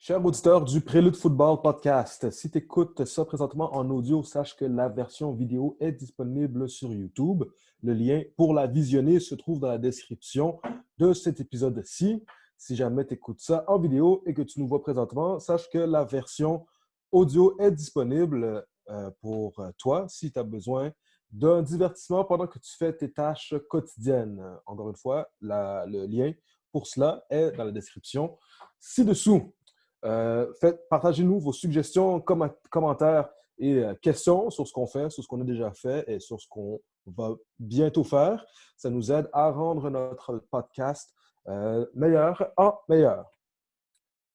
Cher auditeur du Prélude Football Podcast, si tu écoutes ça présentement en audio, sache que la version vidéo est disponible sur YouTube. Le lien pour la visionner se trouve dans la description de cet épisode-ci. Si jamais tu écoutes ça en vidéo et que tu nous vois présentement, sache que la version audio est disponible pour toi si tu as besoin d'un divertissement pendant que tu fais tes tâches quotidiennes. Encore une fois, le lien pour cela est dans la description ci-dessous. Partagez-nous vos suggestions, commentaires et questions sur ce qu'on fait, sur ce qu'on a déjà fait et sur ce qu'on va bientôt faire. Ça nous aide à rendre notre podcast meilleur en meilleur.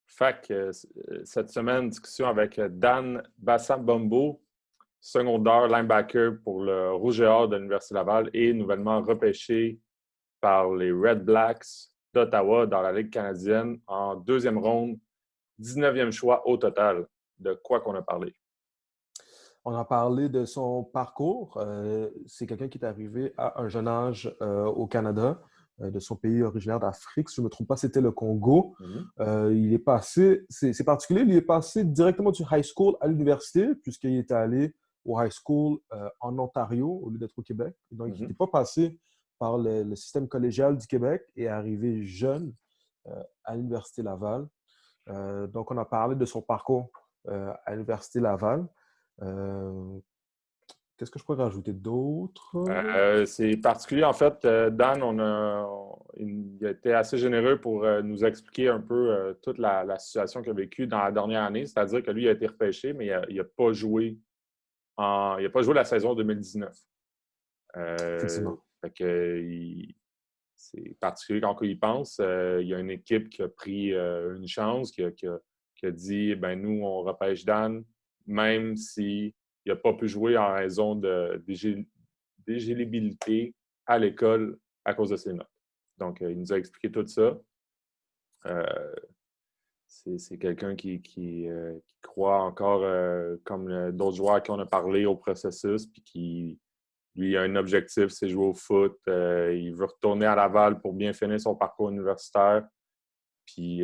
Cette semaine, discussion avec Dan Bassam-Bombo, secondaire linebacker pour le Rouge et Or de l'Université Laval et nouvellement repêché par les Red Blacks d'Ottawa dans la Ligue canadienne en deuxième ronde, 19e choix au total. De quoi qu'on a parlé? On a parlé de son parcours. C'est quelqu'un qui est arrivé à un jeune âge au Canada, de son pays originaire d'Afrique. Si je ne me trompe pas, c'était le Congo. Il est passé, c'est particulier, il est passé directement du high school à l'université, puisqu'il était allé au high school en Ontario au lieu d'être au Québec. Donc, il n'était pas passé par le système collégial du Québec et est arrivé jeune à l'Université Laval. Donc, on a parlé de son parcours à l'Université Laval. Qu'est-ce que je pourrais rajouter d'autre? C'est particulier. En fait, Dan, il a été assez généreux pour nous expliquer un peu toute la situation qu'il a vécue dans la dernière année. C'est-à-dire que lui, il a été repêché, mais il n'a pas joué la saison 2019. Effectivement. C'est particulier quand il pense. Il y a une équipe qui a pris une chance, qui a dit ben nous, on repêche Dan, même s'il n'a pas pu jouer en raison d'éligibilité à l'école à cause de ses notes. Donc, il nous a expliqué tout ça. C'est quelqu'un qui croit encore, comme d'autres joueurs à qui on a parlé, au processus, puis qui, lui, a un objectif, c'est jouer au foot. Il veut retourner à Laval pour bien finir son parcours universitaire. Puis,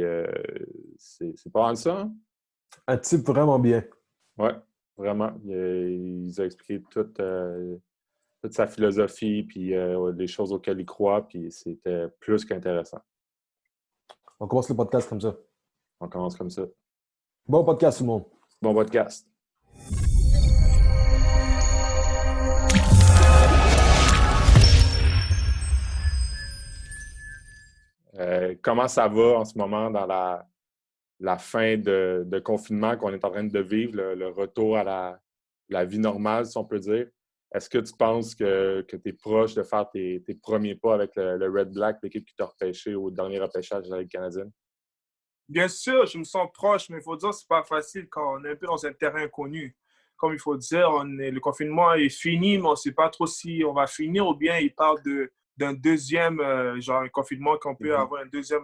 c'est pas mal ça. Hein? Un type vraiment bien. Oui, vraiment. Il nous a expliqué toute sa philosophie, puis les choses auxquelles il croit, puis c'était plus qu'intéressant. On commence le podcast comme ça. On commence comme ça. Bon podcast, tout le monde. Bon podcast. Comment ça va en ce moment dans la fin de confinement qu'on est en train de vivre, le retour à la vie normale, si on peut dire? Est-ce que tu penses que tu es proche de faire tes premiers pas avec le Red Black, l'équipe qui t'a repêché au dernier repêchage de la Ligue canadienne? Bien sûr, je me sens proche, mais il faut dire que ce n'est pas facile quand on est un peu dans un terrain inconnu. Comme il faut dire, le confinement est fini, mais on ne sait pas trop si on va finir ou bien il parle d'un deuxième genre un confinement qu'on peut avoir un deuxième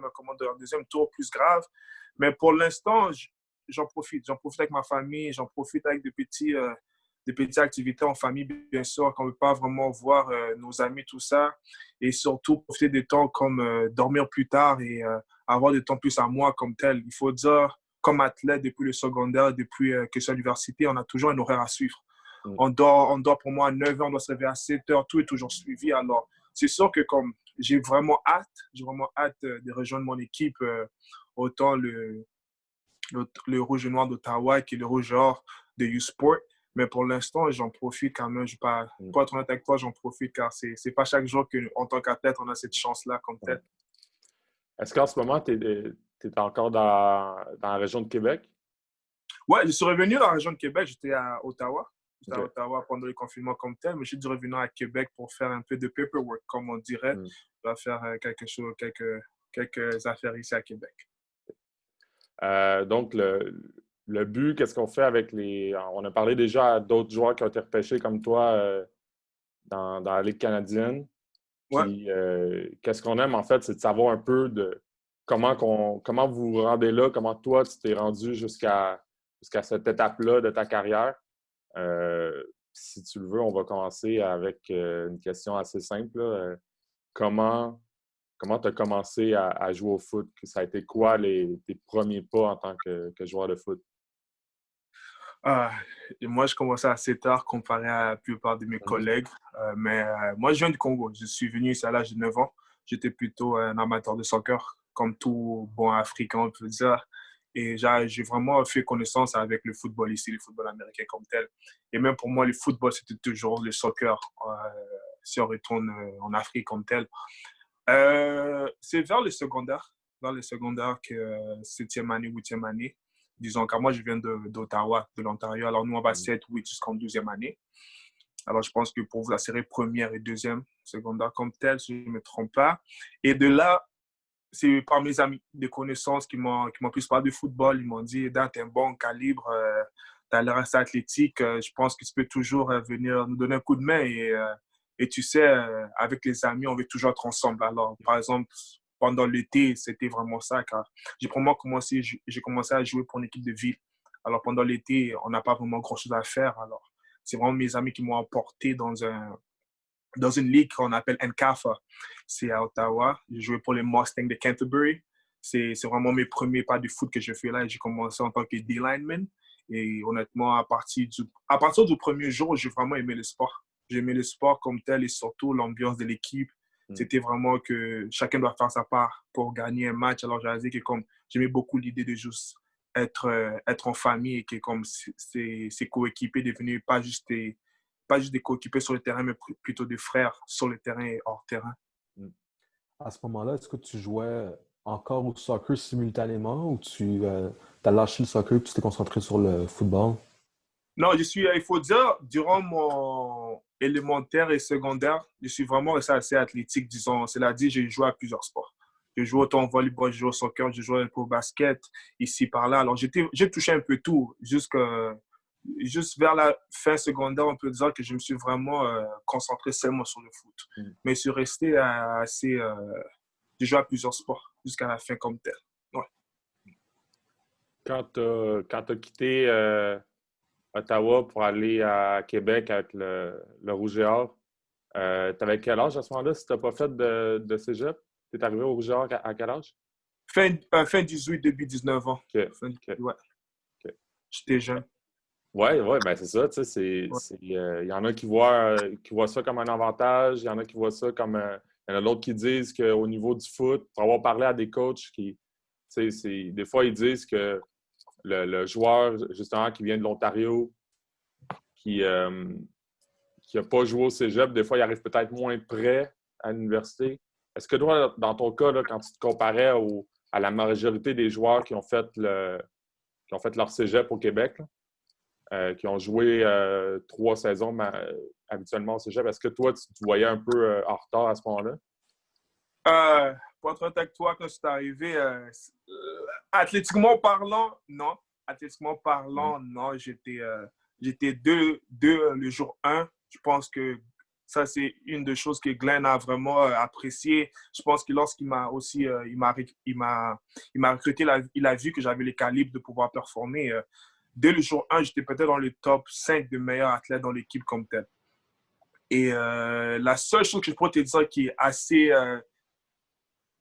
tour plus grave. Mais pour l'instant, j'en profite. J'en profite avec ma famille, j'en profite avec des petites activités en famille, bien sûr, qu'on ne peut pas vraiment voir nos amis, tout ça. Et surtout, profiter des temps comme dormir plus tard et avoir du temps plus à moi comme tel. Il faut dire, comme athlète, depuis le secondaire, depuis que je suis à l'université, on a toujours un horaire à suivre. On dort pour moi à 9 heures, on doit se réveiller à 7 heures, tout est toujours suivi. Alors, c'est sûr que comme j'ai vraiment hâte de rejoindre mon équipe, autant le Rouge et Noir d'Ottawa que le Rouge et Or de U-Sport. Mais pour l'instant, j'en profite quand même. Pour être honnête avec toi, j'en profite car c'est pas chaque jour qu'en tant qu'athlète, on a cette chance-là comme tel. Est-ce qu'en ce moment, tu es encore dans la région de Québec? Oui, je suis revenu dans la région de Québec. J'étais à Ottawa. J'étais à Ottawa pendant le confinement comme tel, mais je suis dû revenir à Québec pour faire un peu de paperwork, comme on dirait. Je vais faire quelques affaires ici à Québec. Donc, le but, qu'est-ce qu'on fait avec les... On a parlé déjà à d'autres joueurs qui ont été repêchés comme toi dans la Ligue canadienne. Puis, qu'est-ce qu'on aime, en fait, c'est de savoir un peu de comment vous vous rendez là, comment toi, tu t'es rendu jusqu'à cette étape-là de ta carrière. Si tu le veux, on va commencer avec une question assez simple. Comment comment tu as commencé à jouer au foot? Ça a été quoi tes premiers pas en tant que joueur de foot? Et moi, je commençais assez tard comparé à la plupart de mes collègues. Mais moi, je viens du Congo. Je suis venu ici à l'âge de 9 ans. J'étais plutôt un amateur de soccer, comme tout bon Africain, on peut dire. Et j'ai vraiment fait connaissance avec le football ici, le football américain comme tel. Et même pour moi, le football, c'était toujours le soccer, si on retourne en Afrique comme tel. C'est vers le secondaire que 7e année, 8e année. Disons, car moi, je viens d'Ottawa, de l'Ontario. Alors, nous, on va 7, 8 jusqu'en 12e année. Alors, je pense que pour vous, la série première et deuxième, secondaire comme tel, si je ne me trompe pas. Et de là, c'est par mes amis, des connaissances qui m'ont plus parlé de football. Ils m'ont dit, Dan, t'es un bon calibre, tu as l'air assez athlétique. Je pense que tu peux toujours venir nous donner un coup de main. Et tu sais, avec les amis, on veut toujours être ensemble. Alors, par exemple, pendant l'été, c'était vraiment ça, car j'ai commencé à jouer pour une équipe de ville. Alors, pendant l'été, on n'a pas vraiment grand-chose à faire. Alors, c'est vraiment mes amis qui m'ont emporté dans une ligue qu'on appelle NCAFA. C'est à Ottawa. J'ai joué pour les Mustangs de Canterbury. C'est vraiment mes premiers pas de foot que je fais là. J'ai commencé en tant que D-lineman. Et honnêtement, à partir du premier jour, j'ai vraiment aimé le sport. J'ai aimé le sport comme tel et surtout l'ambiance de l'équipe. C'était vraiment que chacun doit faire sa part pour gagner un match. Alors, j'ai dit que comme j'aimais beaucoup l'idée de juste être en famille et que comme ces coéquipiers devenus pas juste des coéquipiers sur le terrain, mais plutôt des frères sur le terrain et hors terrain. À ce moment-là, est-ce que tu jouais encore au soccer simultanément ou tu as lâché le soccer et tu t'es concentré sur le football? Non, il faut dire, durant mon élémentaire et secondaire, je suis vraiment resté assez athlétique, disons. C'est-à-dire, j'ai joué à plusieurs sports. Je joue autant au volleyball, je joue au soccer, je joue un peu au basket, ici, par là. Alors, j'ai touché un peu tout, juste vers la fin secondaire, on peut dire que je me suis vraiment concentré seulement sur le foot. Mais je suis resté assez... j'ai joué à plusieurs sports jusqu'à la fin comme tel. Ouais. Quand tu as quitté Ottawa pour aller à Québec avec le Rouge et Or, tu avais quel âge à ce moment-là si tu n'as pas fait de cégep? Tu es arrivé au Rouge et Or à quel âge? Fin 18, début 19 ans. Okay. Ouais. Okay. J'étais jeune. Oui, ben c'est ça. Tu sais, il y en a qui voient ça comme un avantage, il y en a qui voient ça comme... il y en a d'autres qui disent qu'au niveau du foot, pour avoir parlé à des coachs des fois, ils disent que le joueur, justement, qui vient de l'Ontario, qui n'a pas joué au cégep, des fois, il arrive peut-être moins près à l'université. Est-ce que toi, dans ton cas, là, quand tu te comparais à la majorité des joueurs qui ont fait leur cégep au Québec, qui ont joué 3 saisons habituellement au cégep, est-ce que toi, tu te voyais un peu en retard à ce moment-là? Pour être honnête avec toi, quand c'est arrivé, athlétiquement parlant, non. Athlétiquement parlant, non. J'étais deux le jour 1. Je pense que ça, c'est une des choses que Glenn a vraiment apprécié. Je pense que lorsqu'il m'a aussi il m'a recruté, il a vu que j'avais les calibres de pouvoir performer. Dès le jour 1, j'étais peut-être dans le top 5 des meilleurs athlètes dans l'équipe comme tel. Et la seule chose que je pourrais te dire qui est assez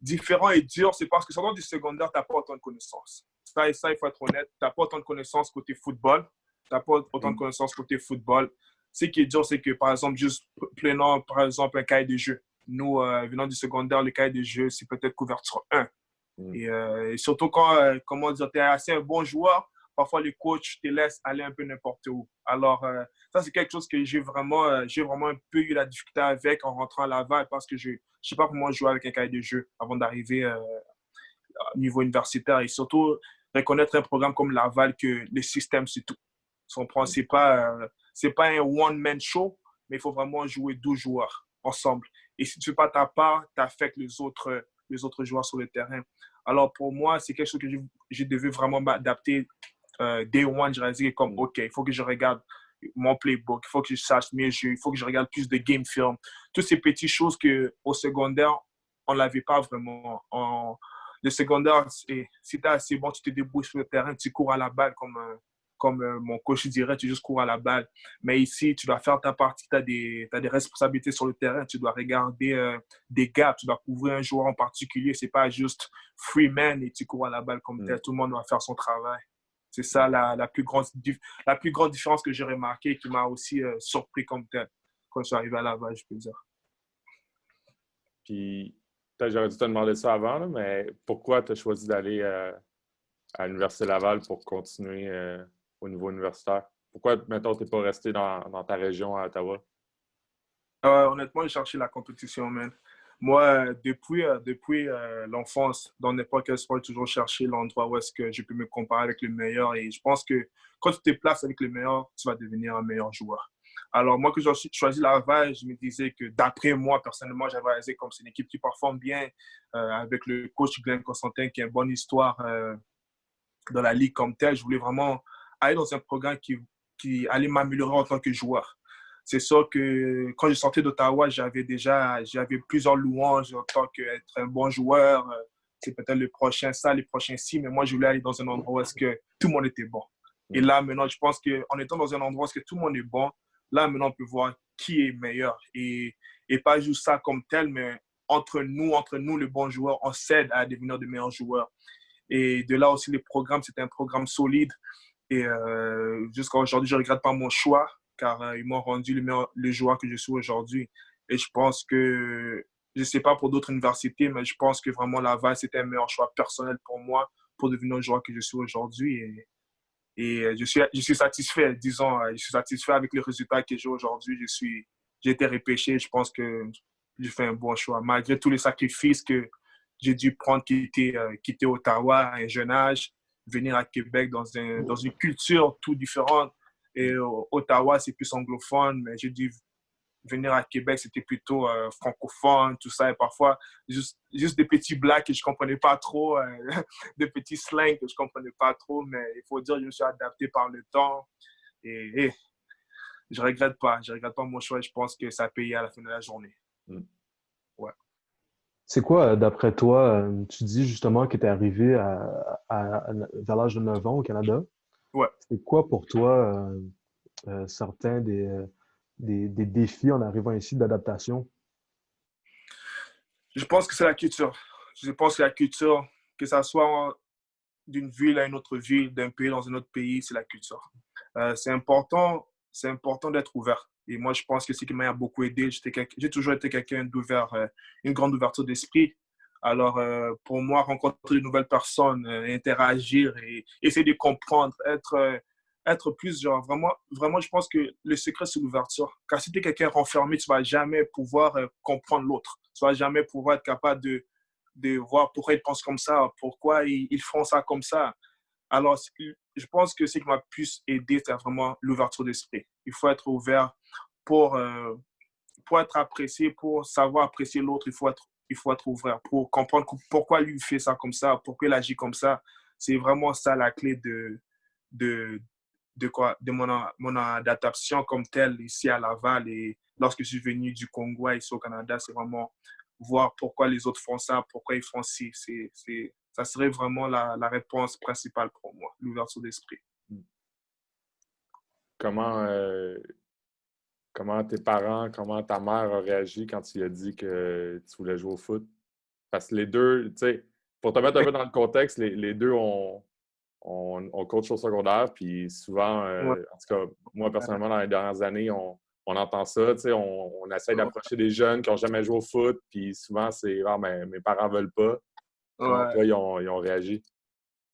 différent et dur, c'est parce que sur du secondaire, tu n'as pas autant de connaissances. Ça, il faut être honnête. Tu n'as pas autant de connaissances côté football. Tu n'as pas autant de connaissances côté football. Ce qui est dur, c'est que, par exemple, juste prenons, par exemple, un cahier de jeu. Nous, venant du secondaire, le cahier de jeu, c'est peut-être couverture 1. Et surtout quand, comment dire, tu es assez un bon joueur, parfois les coachs te laissent aller un peu n'importe où. Alors, ça, c'est quelque chose que j'ai vraiment un peu eu la difficulté avec en rentrant à Laval parce que je ne sais pas comment jouer avec un cahier de jeu avant d'arriver au niveau universitaire et surtout reconnaître un programme comme Laval que le système, c'est tout. C'est pas un one-man show, mais il faut vraiment jouer 12 joueurs ensemble. Et si tu ne fais pas ta part, tu affectes les autres joueurs sur le terrain. Alors, pour moi, c'est quelque chose que j'ai dû vraiment m'adapter. Day one, je dit comme, OK, il faut que je regarde mon playbook, il faut que je sache mes jeux, il faut que je regarde plus de game film. Toutes ces petites choses qu'au secondaire, on ne l'avait pas vraiment. Le secondaire, si tu es assez bon, tu te débrouilles sur le terrain, tu cours à la balle comme mon coach dirait, tu juste cours à la balle. Mais ici, tu dois faire ta partie, tu as des responsabilités sur le terrain, tu dois regarder des gaps, tu dois couvrir un joueur en particulier. C'est pas juste free man et tu cours à la balle comme tel. Tout le monde doit faire son travail. C'est ça la plus grande différence que j'ai remarquée et qui m'a aussi surpris comme tel quand je suis arrivé à Laval, je peux dire. Puis, peut-être j'aurais dû te demander ça avant, là, mais pourquoi tu as choisi d'aller à l'Université Laval pour continuer au niveau universitaire? Pourquoi, mettons, tu n'es pas resté dans ta région à Ottawa? Honnêtement, j'ai cherché la compétition, man. Moi, depuis l'enfance, dans n'importe quel sport, j'ai toujours cherché l'endroit où est-ce que je peux me comparer avec le meilleur. Et je pense que quand tu te places avec le meilleur, tu vas devenir un meilleur joueur. Alors, moi, que j'ai choisi Laval, je me disais que d'après moi, personnellement, j'avais réalisé comme c'est une équipe qui performe bien avec le coach Glenn Constantin qui a une bonne histoire dans la ligue comme telle. Je voulais vraiment aller dans un programme qui allait m'améliorer en tant que joueur. C'est sûr que quand je sortais d'Ottawa, j'avais plusieurs louanges en tant qu'être un bon joueur. C'est peut-être le prochain ça, les prochains ci, mais moi, je voulais aller dans un endroit où est-ce que tout le monde était bon. Et là, maintenant, je pense qu'en étant dans un endroit où est-ce que tout le monde est bon, là, maintenant, on peut voir qui est meilleur. Et pas juste ça comme tel, mais entre nous, les bons joueurs, on s'aide à devenir de meilleurs joueurs. Et de là aussi, les programmes, c'était un programme solide. Et jusqu'à aujourd'hui, je ne regrette pas mon choix, car ils m'ont rendu le joueur que je suis aujourd'hui. Et je pense que, je ne sais pas pour d'autres universités, mais je pense que vraiment Laval, c'était un meilleur choix personnel pour moi pour devenir le joueur que je suis aujourd'hui. Et je suis satisfait, disons, je suis satisfait avec les résultats que j'ai aujourd'hui. J'ai été repêché, je pense que j'ai fait un bon choix, malgré tous les sacrifices que j'ai dû prendre, quitter Ottawa à un jeune âge, venir à Québec dans une culture tout différente. Et Ottawa, c'est plus anglophone, mais j'ai dû venir à Québec, c'était plutôt francophone, tout ça. Et parfois, juste des petits blagues que je ne comprenais pas trop, des petits slangs que je ne comprenais pas trop. Mais il faut dire que je me suis adapté par le temps. Et je ne regrette pas. Je ne regrette pas mon choix. Je pense que ça a payé à la fin de la journée. Ouais. C'est quoi, d'après toi, tu dis justement que tu es arrivé vers l'âge de 9 ans au Canada. Ouais. C'est quoi pour toi certains des défis en arrivant ici d'adaptation? Je pense que c'est la culture. Je pense que la culture, que ça soit d'une ville à une autre ville, d'un pays dans un autre pays, c'est la culture. C'est important d'être ouvert. Et moi, je pense que c'est ce qui m'a beaucoup aidé. J'ai toujours été quelqu'un d'ouvert, une grande ouverture d'esprit. Alors, pour moi, rencontrer de nouvelles personnes, interagir et essayer de comprendre, être plus genre, vraiment, je pense que le secret, c'est l'ouverture. Car si tu es quelqu'un renfermé, tu ne vas jamais pouvoir comprendre l'autre. Tu ne vas jamais pouvoir être capable de voir pourquoi ils pensent comme ça, pourquoi ils font ça comme ça. Alors, je pense que ce qui m'a plus aidé, c'est vraiment l'ouverture d'esprit. Il faut être ouvert pour être apprécié, pour savoir apprécier l'autre. Il faut être ouvert pour comprendre pourquoi lui fait ça comme ça, pourquoi il agit comme ça. C'est vraiment ça la clé de mon adaptation comme telle ici à Laval. Et lorsque je suis venu du Congo ici au Canada, c'est vraiment voir pourquoi les autres font ça, pourquoi ils font ci. Ça serait vraiment la réponse principale pour moi, l'ouverture d'esprit. Comment tes parents, comment ta mère a réagi quand tu lui as dit que tu voulais jouer au foot? Parce que les deux, tu sais, pour te mettre un peu dans le contexte, les deux ont coach au secondaire, puis souvent, en tout cas, moi personnellement, dans les dernières années, on entend ça, tu sais, on essaie d'approcher des jeunes qui n'ont jamais joué au foot, puis souvent, c'est « Ah, mais mes parents ne veulent pas ». Comment toi, ils ont réagi?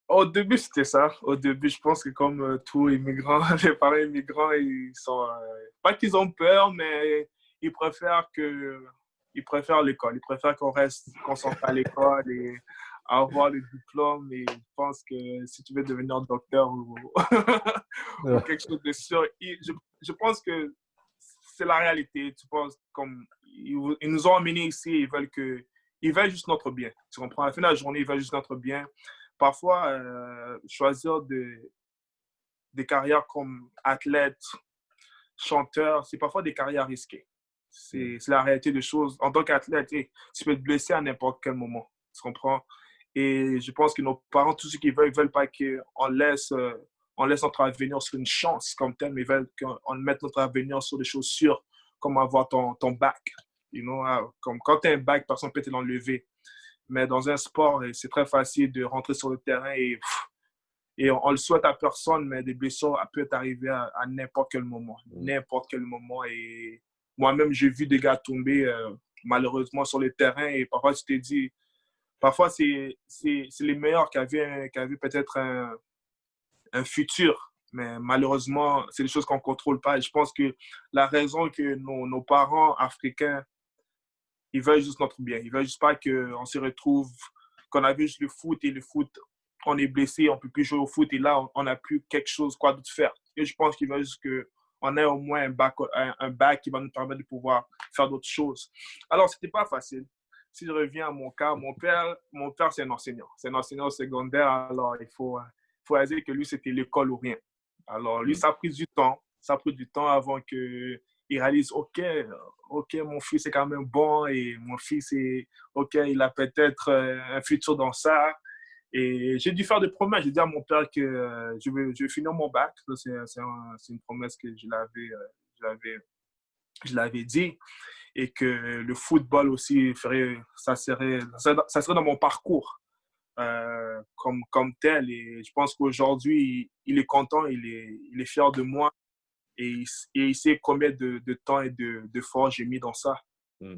Au début, c'était ça. Au début, je pense que comme tous immigrants, les parents immigrants, ils sont... pas qu'ils ont peur, mais ils préfèrent l'école. Ils préfèrent qu'on s'en à l'école et avoir le diplôme. Et je pense que si tu veux devenir docteur ou quelque chose de sûr, je pense que c'est la réalité. Tu penses comme... Ils nous ont amenés ici, ils veulent juste notre bien. Tu comprends? À la fin de la journée, ils veulent juste notre bien. Parfois, choisir des carrières comme athlète, chanteur, c'est parfois des carrières risquées. C'est la réalité des choses. En tant qu'athlète, tu peux te blesser à n'importe quel moment. Tu comprends? Et je pense que nos parents, tout ce qu'ils veulent pas qu'on laisse on laisse notre avenir sur une chance comme tel, mais ils veulent qu'on mette notre avenir sur des choses sûres, comme avoir ton bac. You know, comme quand tu as un bac, personne ne peut te l'enlever. Mais dans un sport, c'est très facile de rentrer sur le terrain et on le souhaite à personne, mais des blessures peuvent arriver à n'importe quel moment. N'importe quel moment. Et moi-même, j'ai vu des gars tomber malheureusement sur le terrain et parfois, tu t'es dit, parfois, c'est les meilleurs qui avaient peut-être un futur. Mais malheureusement, c'est des choses qu'on ne contrôle pas. Et je pense que la raison que nos parents africains, ils veulent juste notre bien. Ils veulent juste pas qu'on se retrouve, qu'on a vu juste le foot et le foot, on est blessé, on ne peut plus jouer au foot et là, on n'a plus quelque chose quoi d'autre faire. Et je pense qu'ils veulent juste qu'on ait au moins un bac qui va nous permettre de pouvoir faire d'autres choses. Alors, ce n'était pas facile. Si je reviens à mon cas, mon père c'est un enseignant. C'est un enseignant secondaire, alors il faut dire que lui, c'était l'école ou rien. Alors, lui, ça a pris du temps. Ça a pris du temps avant qu'il réalise, OK, mon fils est quand même bon et mon fils, OK, il a peut-être un futur dans ça. Et j'ai dû faire des promesses. J'ai dit à mon père que je vais finir mon bac. C'est une promesse que je l'avais dit. Et que le football aussi, ça serait dans mon parcours comme tel. Et je pense qu'aujourd'hui, il est content, il est fier de moi. Et il sait combien de temps et de force j'ai mis dans ça.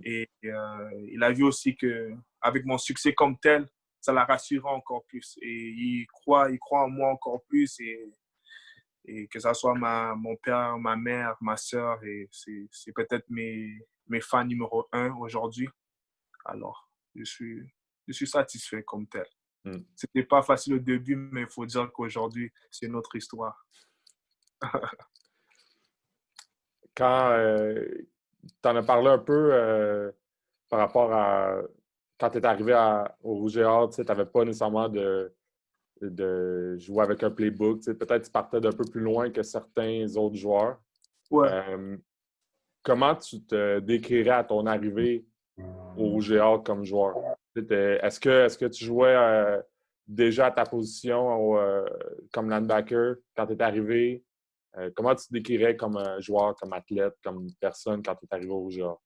Et il a vu aussi qu'avec mon succès comme tel, ça l'a rassuré encore plus. Et il croit en moi encore plus. Et que ce soit mon père, ma mère, ma soeur, et c'est peut-être mes fans numéro 1 aujourd'hui. Alors, je suis satisfait comme tel. C'était pas facile au début, mais il faut dire qu'aujourd'hui, c'est notre histoire. Quand tu en as parlé un peu par rapport à quand tu es arrivé au Rouge et Or, tu n'avais pas nécessairement de jouer avec un playbook. Peut-être que tu partais d'un peu plus loin que certains autres joueurs. Ouais. Comment tu te décrirais à ton arrivée au Rouge et Or comme joueur? Est-ce que tu jouais déjà à ta position comme linebacker quand tu es arrivé? Comment tu te décrirais comme joueur, comme athlète, comme personne quand tu es arrivé au Rouge et Or?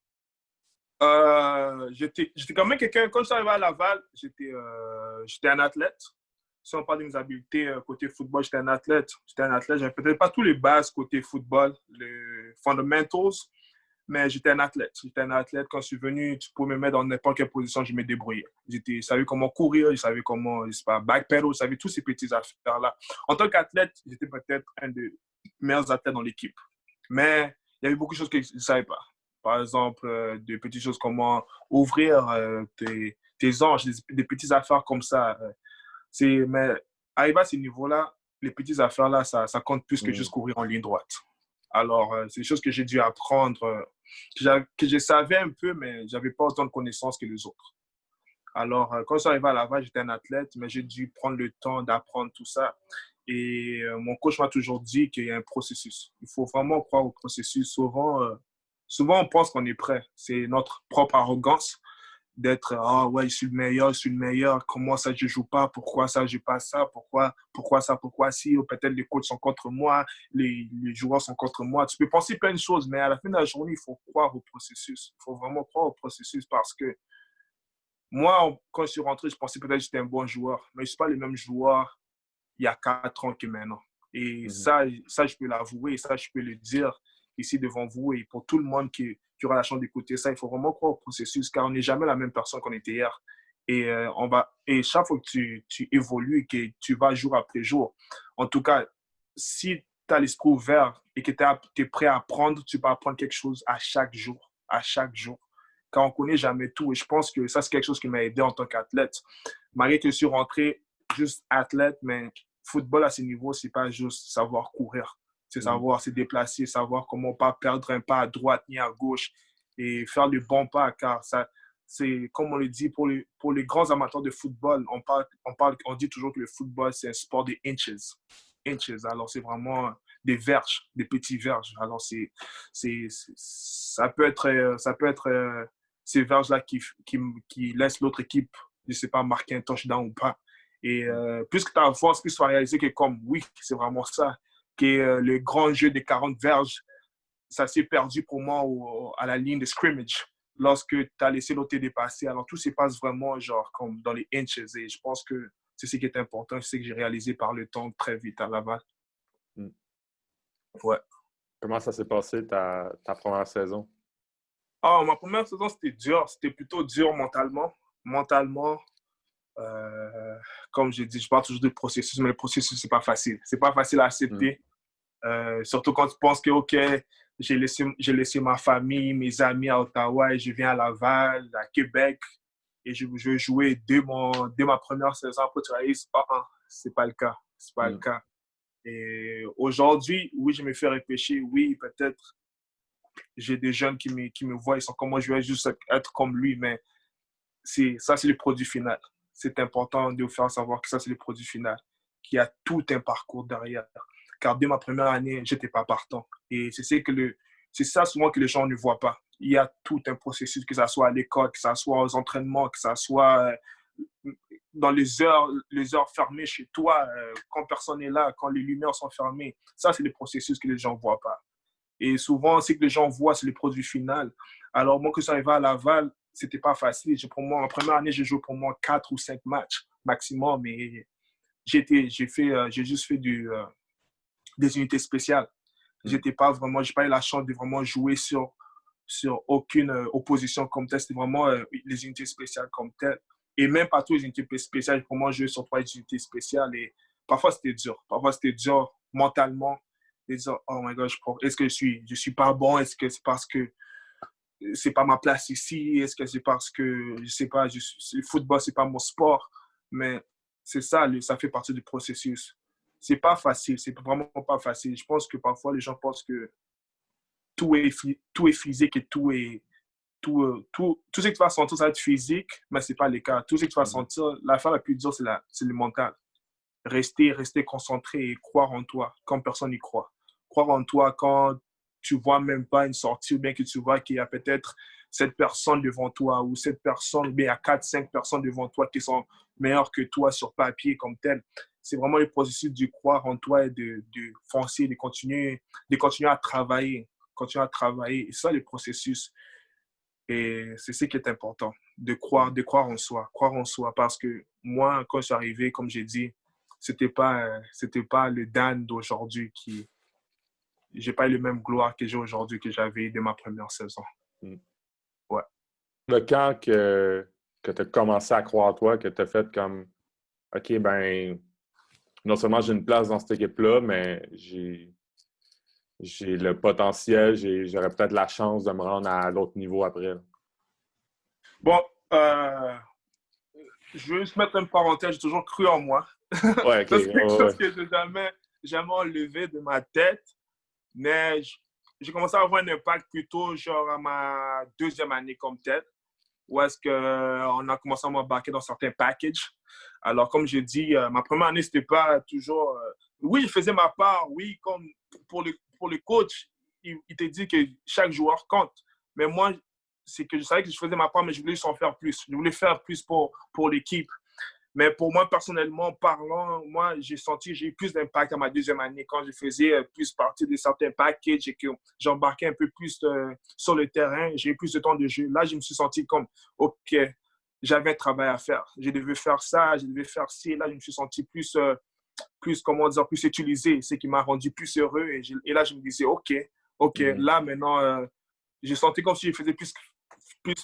J'étais quand même quelqu'un, quand je suis arrivé à Laval, j'étais un athlète. Si on parle de mes habiletés côté football, j'étais un athlète. J'avais peut-être pas tous les bases côté football, les fundamentals, mais j'étais un athlète. Quand je suis venu, tu pouvais me mettre dans n'importe quelle position, je me débrouillais. Je savais comment courir, je savais comment, je sais pas, backpedal, je savais tous ces petits affaires-là. En tant qu'athlète, j'étais peut-être un des meilleurs athlètes dans l'équipe. Mais il y avait beaucoup de choses que je ne savais pas. Par exemple, des petites choses, comment ouvrir tes anges, des petites affaires comme ça. Mais arriver à ce niveau-là, les petites affaires-là, ça compte plus que juste courir en ligne droite. Alors, c'est des choses que j'ai dû apprendre, que je savais un peu, mais je n'avais pas autant de connaissances que les autres. Alors, quand je suis arrivé à Laval, j'étais un athlète, mais j'ai dû prendre le temps d'apprendre tout ça. Et mon coach m'a toujours dit qu'il y a un processus. Il faut vraiment croire au processus. Souvent on pense qu'on est prêt. C'est notre propre arrogance d'être « Ah ouais, je suis le meilleur. Comment ça, je ne joue pas? Pourquoi ça, je n'ai pas ça? Pourquoi ça? Pourquoi si? Ou peut-être les coachs sont contre moi, les joueurs sont contre moi. » Tu peux penser plein de choses, mais à la fin de la journée, il faut croire au processus. Il faut vraiment croire au processus parce que moi, quand je suis rentré, je pensais peut-être que j'étais un bon joueur, mais je ne suis pas le même joueur il y a 4 ans que maintenant. Et ça, je peux l'avouer, ça, je peux le dire ici devant vous et pour tout le monde qui aura la chance d'écouter ça, il faut vraiment croire au processus car on n'est jamais la même personne qu'on était hier. Et chaque fois que tu évolues et que tu vas jour après jour, en tout cas, si tu as l'esprit ouvert et que tu es prêt à apprendre, tu vas apprendre quelque chose à chaque jour, car on ne connaît jamais tout. Et je pense que ça, c'est quelque chose qui m'a aidé en tant qu'athlète. Malgré que je suis rentré juste athlète, mais football à ce niveau, c'est pas juste savoir courir. C'est savoir se déplacer, savoir comment pas perdre un pas à droite ni à gauche et faire le bon pas, car ça, c'est comme on le dit pour les grands amateurs de football, on dit toujours que le football, c'est un sport de inches. Alors, c'est vraiment des verges, des petits verges. Alors, ça peut être ces verges-là qui laissent l'autre équipe, je ne sais pas, marquer un touchdown ou pas. Et plus que tu avances, plus tu vas réaliser que comme, oui, c'est vraiment ça, que le grand jeu des 40 verges, ça s'est perdu pour moi à la ligne de scrimmage lorsque tu as laissé l'autre te dépasser. Alors, tout se passe vraiment genre comme dans les inches. Et je pense que c'est ce qui est important. C'est ce que j'ai réalisé par le temps très vite à Laval. Mm. Ouais. Comment ça s'est passé ta première saison? Ah, ma première saison, c'était dur. C'était plutôt dur mentalement. Mentalement, comme j'ai dit, je parle toujours de processus, mais le processus, c'est pas facile. C'est pas facile à accepter. Surtout quand tu penses que, OK, j'ai laissé ma famille, mes amis à Ottawa et je viens à Laval, à Québec, et je veux jouer dès ma première saison. Après, tu réalises, c'est pas le cas. C'est pas le cas. Et aujourd'hui, oui, je me fais réfléchir. Oui, peut-être j'ai des jeunes qui me voient, ils sont comme moi, je vais juste être comme lui, mais ça, c'est le produit final. C'est important de vous faire savoir que ça, c'est le produit final, qu'il y a tout un parcours derrière. Car dès ma première année, je n'étais pas partant. Et c'est ça souvent que les gens ne voient pas. Il y a tout un processus, que ce soit à l'école, que ce soit aux entraînements, que ce soit dans les heures fermées chez toi, quand personne n'est là, quand les lumières sont fermées. Ça, c'est le processus que les gens ne voient pas. Et souvent, ce que les gens voient, c'est le produit final. Alors, moi, que ça arrive à Laval, c'était pas facile. En première année, j'ai joué pour moi 4 ou 5 matchs maximum. Mais j'ai juste fait des unités spéciales. J'ai pas eu la chance de vraiment jouer sur aucune opposition comme telle. C'était vraiment les unités spéciales comme telles. Et même pas toutes les unités spéciales. Pour moi, je jouais sur 3 unités spéciales. Et parfois, c'était dur. Parfois, c'était dur mentalement. De dire, oh my God, est-ce que je suis pas bon? Est-ce que c'est parce que c'est pas ma place ici? Est-ce que c'est parce que, je sais pas, le football, c'est pas mon sport? Mais c'est ça, ça fait partie du processus. C'est pas facile, c'est vraiment pas facile. Je pense que parfois, les gens pensent que tout est physique et tout ce que tu vas sentir, ça va être physique, mais c'est pas le cas. Tout ce que tu vas sentir, l'affaire la plus dure, c'est le mental. Rester concentré et croire en toi quand personne n'y croit. Croire en toi quand tu vois même pas une sortie ou bien que tu vois qu'il y a peut-être cette personne devant toi ou cette personne, ou bien il y a 4-5 personnes devant toi qui sont meilleures que toi sur papier comme tel. C'est vraiment le processus de croire en toi et de foncer, de continuer à travailler. Continuer à travailler. Et ça, le processus. Et c'est ce qui est important, de croire en soi. Croire en soi parce que moi, quand je suis arrivé, comme j'ai dit, c'était pas le Dan d'aujourd'hui qui... J'ai pas eu le même gloire que j'ai aujourd'hui que j'avais dès ma première saison. Ouais. Quand que tu as commencé à croire en toi, que tu as fait comme OK, ben non seulement j'ai une place dans cette équipe-là, mais j'ai le potentiel, j'aurais peut-être la chance de me rendre à l'autre niveau après. Bon, je veux juste mettre une parenthèse, j'ai toujours cru en moi. Ouais, OK. Ça, c'est quelque chose que j'ai jamais enlevé de ma tête. Mais j'ai commencé à avoir un impact plutôt genre à ma deuxième année comme telle, où est-ce qu'on a commencé à m'embarquer dans certains packages. Alors, comme j'ai dit, ma première année, c'était pas toujours... oui, je faisais ma part. Oui, comme pour le coach, il te dit que chaque joueur compte. Mais moi, c'est que je savais que je faisais ma part, mais je voulais en faire plus. Je voulais faire plus pour l'équipe. Mais pour moi, personnellement parlant, moi, j'ai eu plus d'impact à ma deuxième année quand je faisais plus partie de certains packages et que j'embarquais un peu plus sur le terrain. J'ai eu plus de temps de jeu. Là, je me suis senti comme, OK, j'avais un travail à faire. Je devais faire ça, je devais faire ci. Là, je me suis senti plus utilisé, ce qui m'a rendu plus heureux. Et là, je me disais, OK, là, maintenant, j'ai senti comme si je faisais plus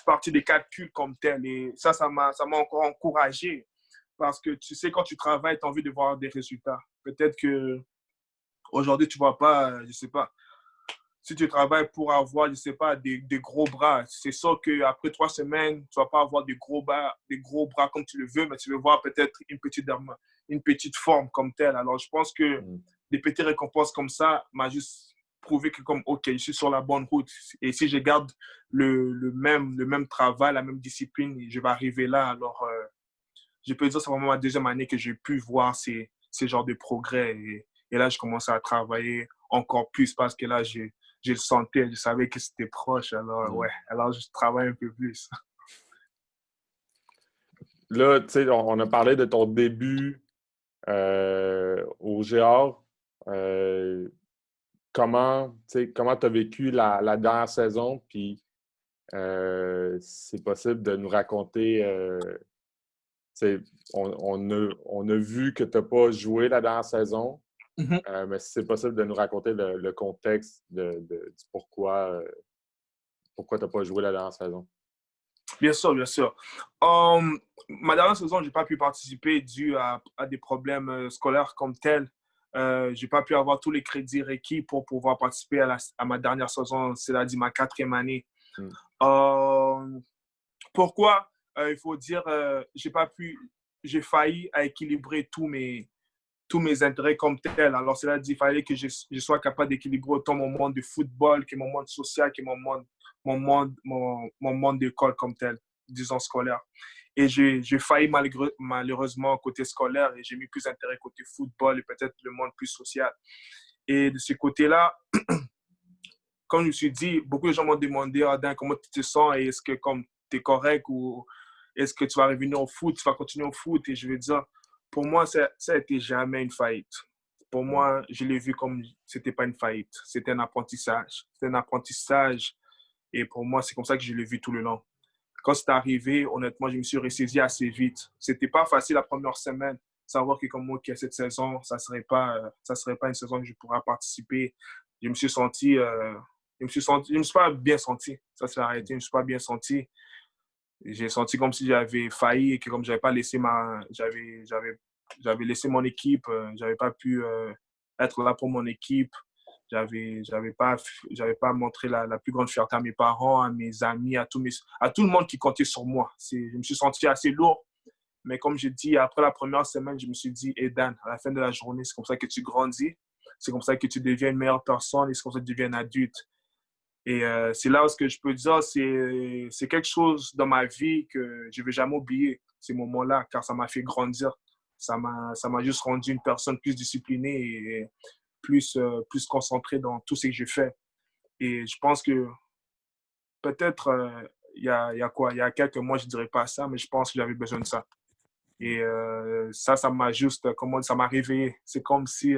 partie des calculs comme tel. Et ça m'a encore encouragé. Parce que tu sais, quand tu travailles, tu as envie de voir des résultats. Peut-être que aujourd'hui tu ne vois pas, je ne sais pas, si tu travailles pour avoir, je ne sais pas, des gros bras, c'est sûr qu'après 3 semaines, tu ne vas pas avoir des gros bras comme tu le veux, mais tu veux voir peut-être une petite forme comme telle. Alors, je pense que des petites récompenses comme ça m'a juste prouvé que comme, OK, je suis sur la bonne route. Et si je garde le même travail, la même discipline, je vais arriver là. Alors, je peux dire que c'est vraiment ma deuxième année que j'ai pu voir ces genres de progrès. Et là, je commençais à travailler encore plus parce que là, je le sentais, je savais que c'était proche. Alors, ouais, alors je travaille un peu plus. là, tu sais, on a parlé de ton début au Géant. Comment tu as vécu la dernière saison? Puis, c'est possible de nous raconter. On a vu que tu n'as pas joué la dernière saison, mais si c'est possible de nous raconter le contexte du pourquoi tu n'as pas joué la dernière saison. Bien sûr, bien sûr. Ma dernière saison, je n'ai pas pu participer dû à des problèmes scolaires comme tels. Je n'ai pas pu avoir tous les crédits requis pour pouvoir participer à ma dernière saison, c'est-à-dire ma 4e année. Pourquoi? Il faut dire, j'ai failli à équilibrer tous mes intérêts comme tels. Alors, cela dit, il fallait que je sois capable d'équilibrer autant mon monde de football que mon monde social, que mon monde d'école comme tel, disons scolaire. Et j'ai failli malheureusement côté scolaire et j'ai mis plus d'intérêt côté football et peut-être le monde plus social. Et de ce côté-là, comme je me suis dit, beaucoup de gens m'ont demandé, Adam, comment tu te sens et est-ce que comme tu es correct ou est-ce que tu vas revenir au foot, tu vas continuer au foot? Et je veux dire, pour moi, ça n'a été jamais une faillite. Pour moi, je l'ai vu comme c'était pas une faillite, c'était un apprentissage. C'était un apprentissage et pour moi, c'est comme ça que je l'ai vu tout le long. Quand c'est arrivé, honnêtement, je me suis ressaisi assez vite. C'était pas facile la première semaine, savoir que comme moi, cette saison, ça serait pas une saison que je pourrais participer. Je me suis pas bien senti. Ça s'est arrêté, je me suis pas bien senti. J'ai senti comme si j'avais failli et que comme j'avais pas laissé j'avais laissé mon équipe, j'avais pas pu être là pour mon équipe. J'avais pas montré la plus grande fierté à mes parents, à mes amis, à tout le monde qui comptait sur moi. Je me suis senti assez lourd. Mais comme je dis, après la première semaine, je me suis dit, hey Dan, à la fin de la journée, c'est comme ça que tu grandis. C'est comme ça que tu deviens une meilleure personne et c'est comme ça que tu deviens un adulte. Et c'est là où ce que je peux dire, c'est quelque chose dans ma vie que je ne vais jamais oublier, ces moments-là, car ça m'a fait grandir. Ça m'a juste rendu une personne plus disciplinée et plus concentrée dans tout ce que je fais. Et je pense que peut-être, il y a quelques mois, je ne dirais pas ça, mais je pense que j'avais besoin de ça. Et ça m'a juste, comment ça m'a réveillé. C'est comme si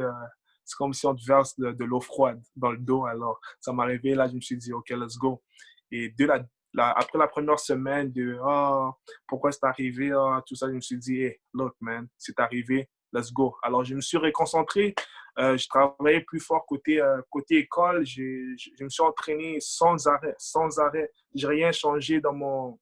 on te verse de l'eau froide dans le dos. Alors, ça m'a réveillé. Là, je me suis dit, OK, let's go. Et après la première semaine de pourquoi c'est arrivé, tout ça, je me suis dit, hey, look, man, c'est arrivé, let's go. Alors, je me suis réconcentré. Je travaillais plus fort côté école. Je me suis entraîné sans arrêt, sans arrêt. J'ai rien changé dans ma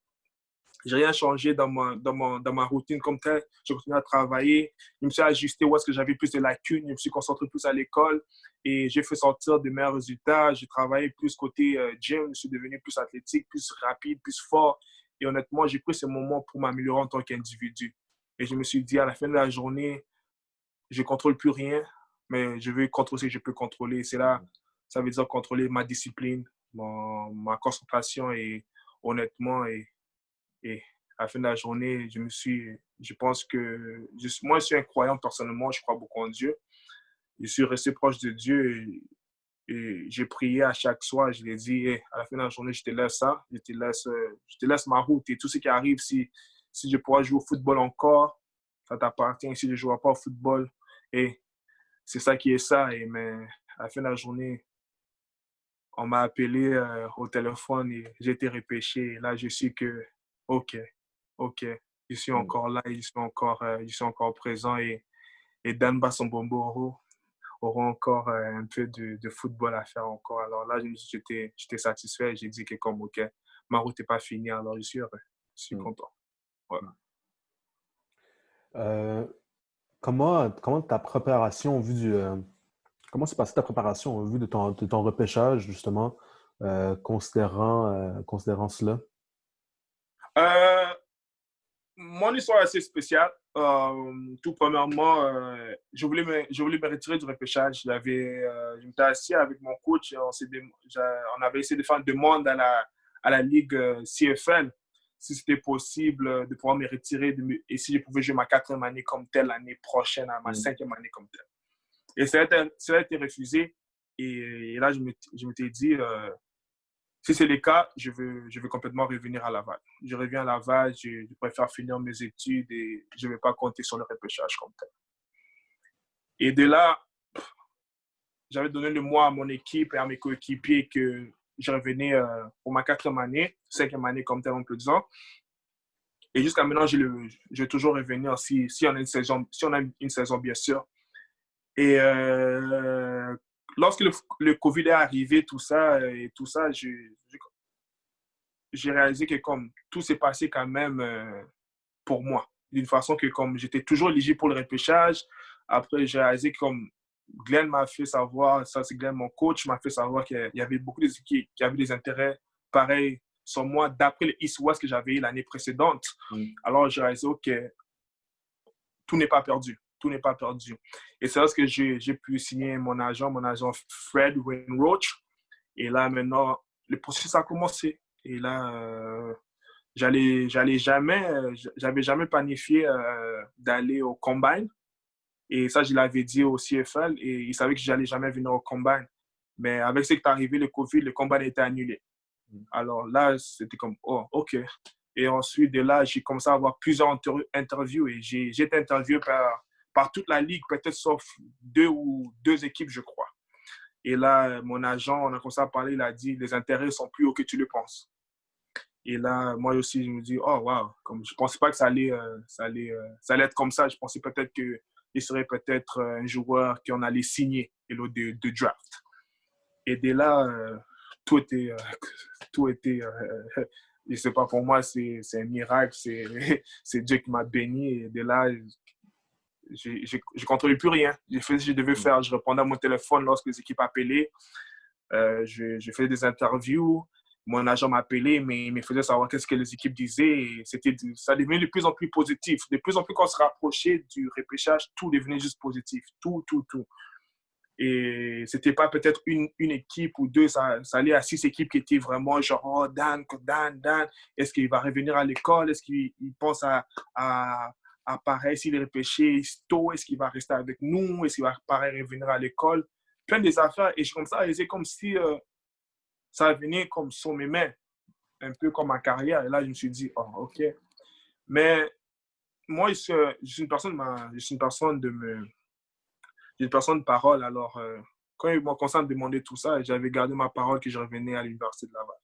routine comme telle. J'ai continué à travailler. Je me suis ajusté où est-ce que j'avais plus de lacunes. Je me suis concentré plus à l'école et j'ai fait sortir de meilleurs résultats. J'ai travaillé plus côté gym. Je suis devenu plus athlétique, plus rapide, plus fort. Et honnêtement, j'ai pris ce moment pour m'améliorer en tant qu'individu. Et je me suis dit, à la fin de la journée, je ne contrôle plus rien, mais je veux contrôler ce que je peux contrôler. C'est là, ça veut dire contrôler ma discipline, ma concentration et honnêtement, et à la fin de la journée, je pense que, moi, je suis un croyant personnellement, je crois beaucoup en Dieu. Je suis resté proche de Dieu et j'ai prié à chaque soir. Je lui ai dit, hey, à la fin de la journée, je te laisse ça, je te laisse ma route et tout ce qui arrive, si je pourrais jouer au football encore, ça t'appartient. Si je ne jouerai pas au football, et c'est ça qui est ça. Mais à la fin de la journée, on m'a appelé au téléphone et j'ai été repêché. Et là, je suis que, OK, je suis encore là, je suis encore présent et Dan Bassambombo auront encore un peu de football à faire encore. Alors là, j'étais satisfait. J'ai dit que comme, OK, ma route n'est pas finie, alors je suis heureux. Je suis content. Voilà. Comment ta préparation au vu comment s'est passée ta préparation au vu de ton repêchage, justement, considérant cela? Mon histoire est assez spéciale. Tout premièrement, je voulais me retirer du repêchage. Je m'étais assis avec mon coach. On avait essayé de faire une demande à la Ligue CFL si c'était possible de pouvoir me retirer et si je pouvais jouer ma 4e année comme telle l'année prochaine, ma 5e année comme telle. Et ça a été refusé. Et là, je m'étais dit, Si c'est le cas, je veux complètement revenir à Laval. Je reviens à Laval, je préfère finir mes études et je ne vais pas compter sur le repêchage comme tel. Et de là, j'avais donné le mois à mon équipe et à mes coéquipiers que je revenais pour ma 4e année, 5e année comme tel, on peut dire. Et jusqu'à maintenant, je vais toujours revenir si on a une saison, bien sûr. Et lorsque le COVID est arrivé, tout ça, j'ai réalisé que comme tout s'est passé quand même pour moi. D'une façon que comme j'étais toujours éligible pour le repêchage. Après, j'ai réalisé que comme Glenn m'a fait savoir, ça c'est Glenn, mon coach, m'a fait savoir qu'il y avait beaucoup d'équipes qui avaient des intérêts pareils sur moi d'après le East-West que j'avais eu l'année précédente. Alors, j'ai réalisé que tout n'est pas perdu. Tout n'est pas perdu. Et c'est là que j'ai pu signer mon agent Fred Wainwright. Et là, maintenant, le processus a commencé. Et là, j'avais jamais planifié d'aller au Combine. Et ça, je l'avais dit au CFL. Et ils savaient que je n'allais jamais venir au Combine. Mais avec ce qui est arrivé, le COVID, le Combine a été annulé. Alors là, c'était comme, oh, OK. Et ensuite, de là, j'ai commencé à avoir plusieurs interviews. Et j'ai été interviewé par toute la ligue, peut-être sauf deux équipes, je crois. Et là, mon agent, on a commencé à parler, il a dit, les intérêts sont plus hauts que tu le penses. Et là, moi aussi, je me dis, oh, wow, comme je ne pensais pas que ça allait être comme ça. Je pensais peut-être qu'il serait peut-être un joueur qu'on allait signer et l'autre de draft. Et de là, tout était je ne sais pas, pour moi, c'est un miracle. C'est Dieu qui m'a béni. Et de là, je ne contrôlais plus rien. J'ai fait ce que je devais faire. Je répondais à mon téléphone lorsque les équipes appelaient. Je faisais des interviews. Mon agent m'appelait, mais il me faisait savoir qu'est-ce que les équipes disaient. Et ça devenait de plus en plus positif. De plus en plus, quand on se rapprochait du repêchage, tout devenait juste positif. Tout. Et ce n'était pas peut-être une équipe ou deux, ça allait à 6 équipes qui étaient vraiment genre, oh, Dan, est-ce qu'il va revenir à l'école? Est-ce qu'il pense à pareil s'il est repêché tôt? Est-ce qu'il va rester avec nous? Est-ce qu'il va pareil revenir à l'école? Plein des affaires. Et comme ça, c'est comme si ça venait comme sur mes mains, un peu comme ma carrière. Et là, je me suis dit, oh, OK. Mais moi, je suis une personne de parole. Alors, quand ils m'ont commencé à me demander tout ça, j'avais gardé ma parole que je revenais à l'Université de Laval.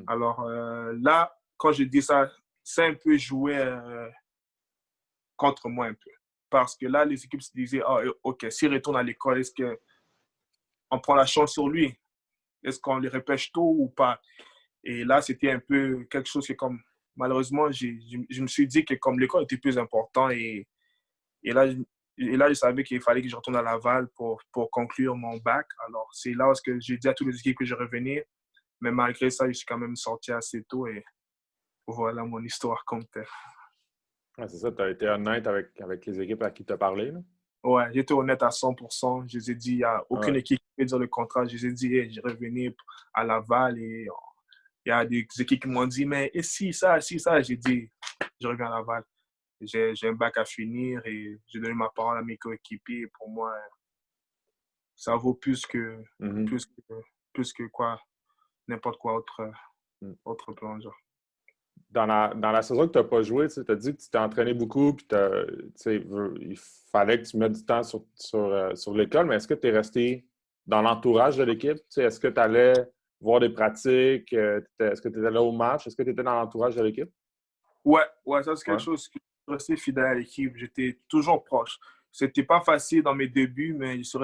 Alors là, quand je dis ça, c'est un peu joué contre moi un peu. Parce que là, les équipes se disaient, oh, OK, s'il retourne à l'école, est-ce qu'on prend la chance sur lui? Est-ce qu'on le repêche tôt ou pas? Et là, c'était un peu quelque chose que comme, malheureusement, je me suis dit que comme l'école était plus important et là, je savais qu'il fallait que je retourne à Laval pour conclure mon bac. Alors, c'est là où j'ai dit à toutes les équipes que je revenais. Mais malgré ça, je suis quand même sorti assez tôt et voilà mon histoire comme telle. Ouais, c'est ça, tu as été honnête avec les équipes à qui tu as parlé, là? Ouais, j'étais honnête à 100%. Je les ai dit, il n'y a aucune équipe qui peut dire le contrat. Je les ai dit, hey, je revenais à Laval et il y a des équipes qui m'ont dit, mais et si ça? J'ai dit, je reviens à Laval. J'ai un bac à finir et j'ai donné ma parole à mes coéquipiers. Pour moi, ça vaut plus que quoi, n'importe quoi autre plan. Genre. Dans la saison que tu n'as pas joué, tu as dit que tu t'es entraîné beaucoup puis il fallait que tu mettes du temps sur l'école, mais est-ce que tu es resté dans l'entourage de l'équipe? Est-ce que tu allais voir des pratiques? Est-ce que tu étais là au match? Est-ce que tu étais dans l'entourage de l'équipe? Ouais, ça c'est quelque chose que je suis resté fidèle à l'équipe. J'étais toujours proche. C'était pas facile dans mes débuts, mais je suis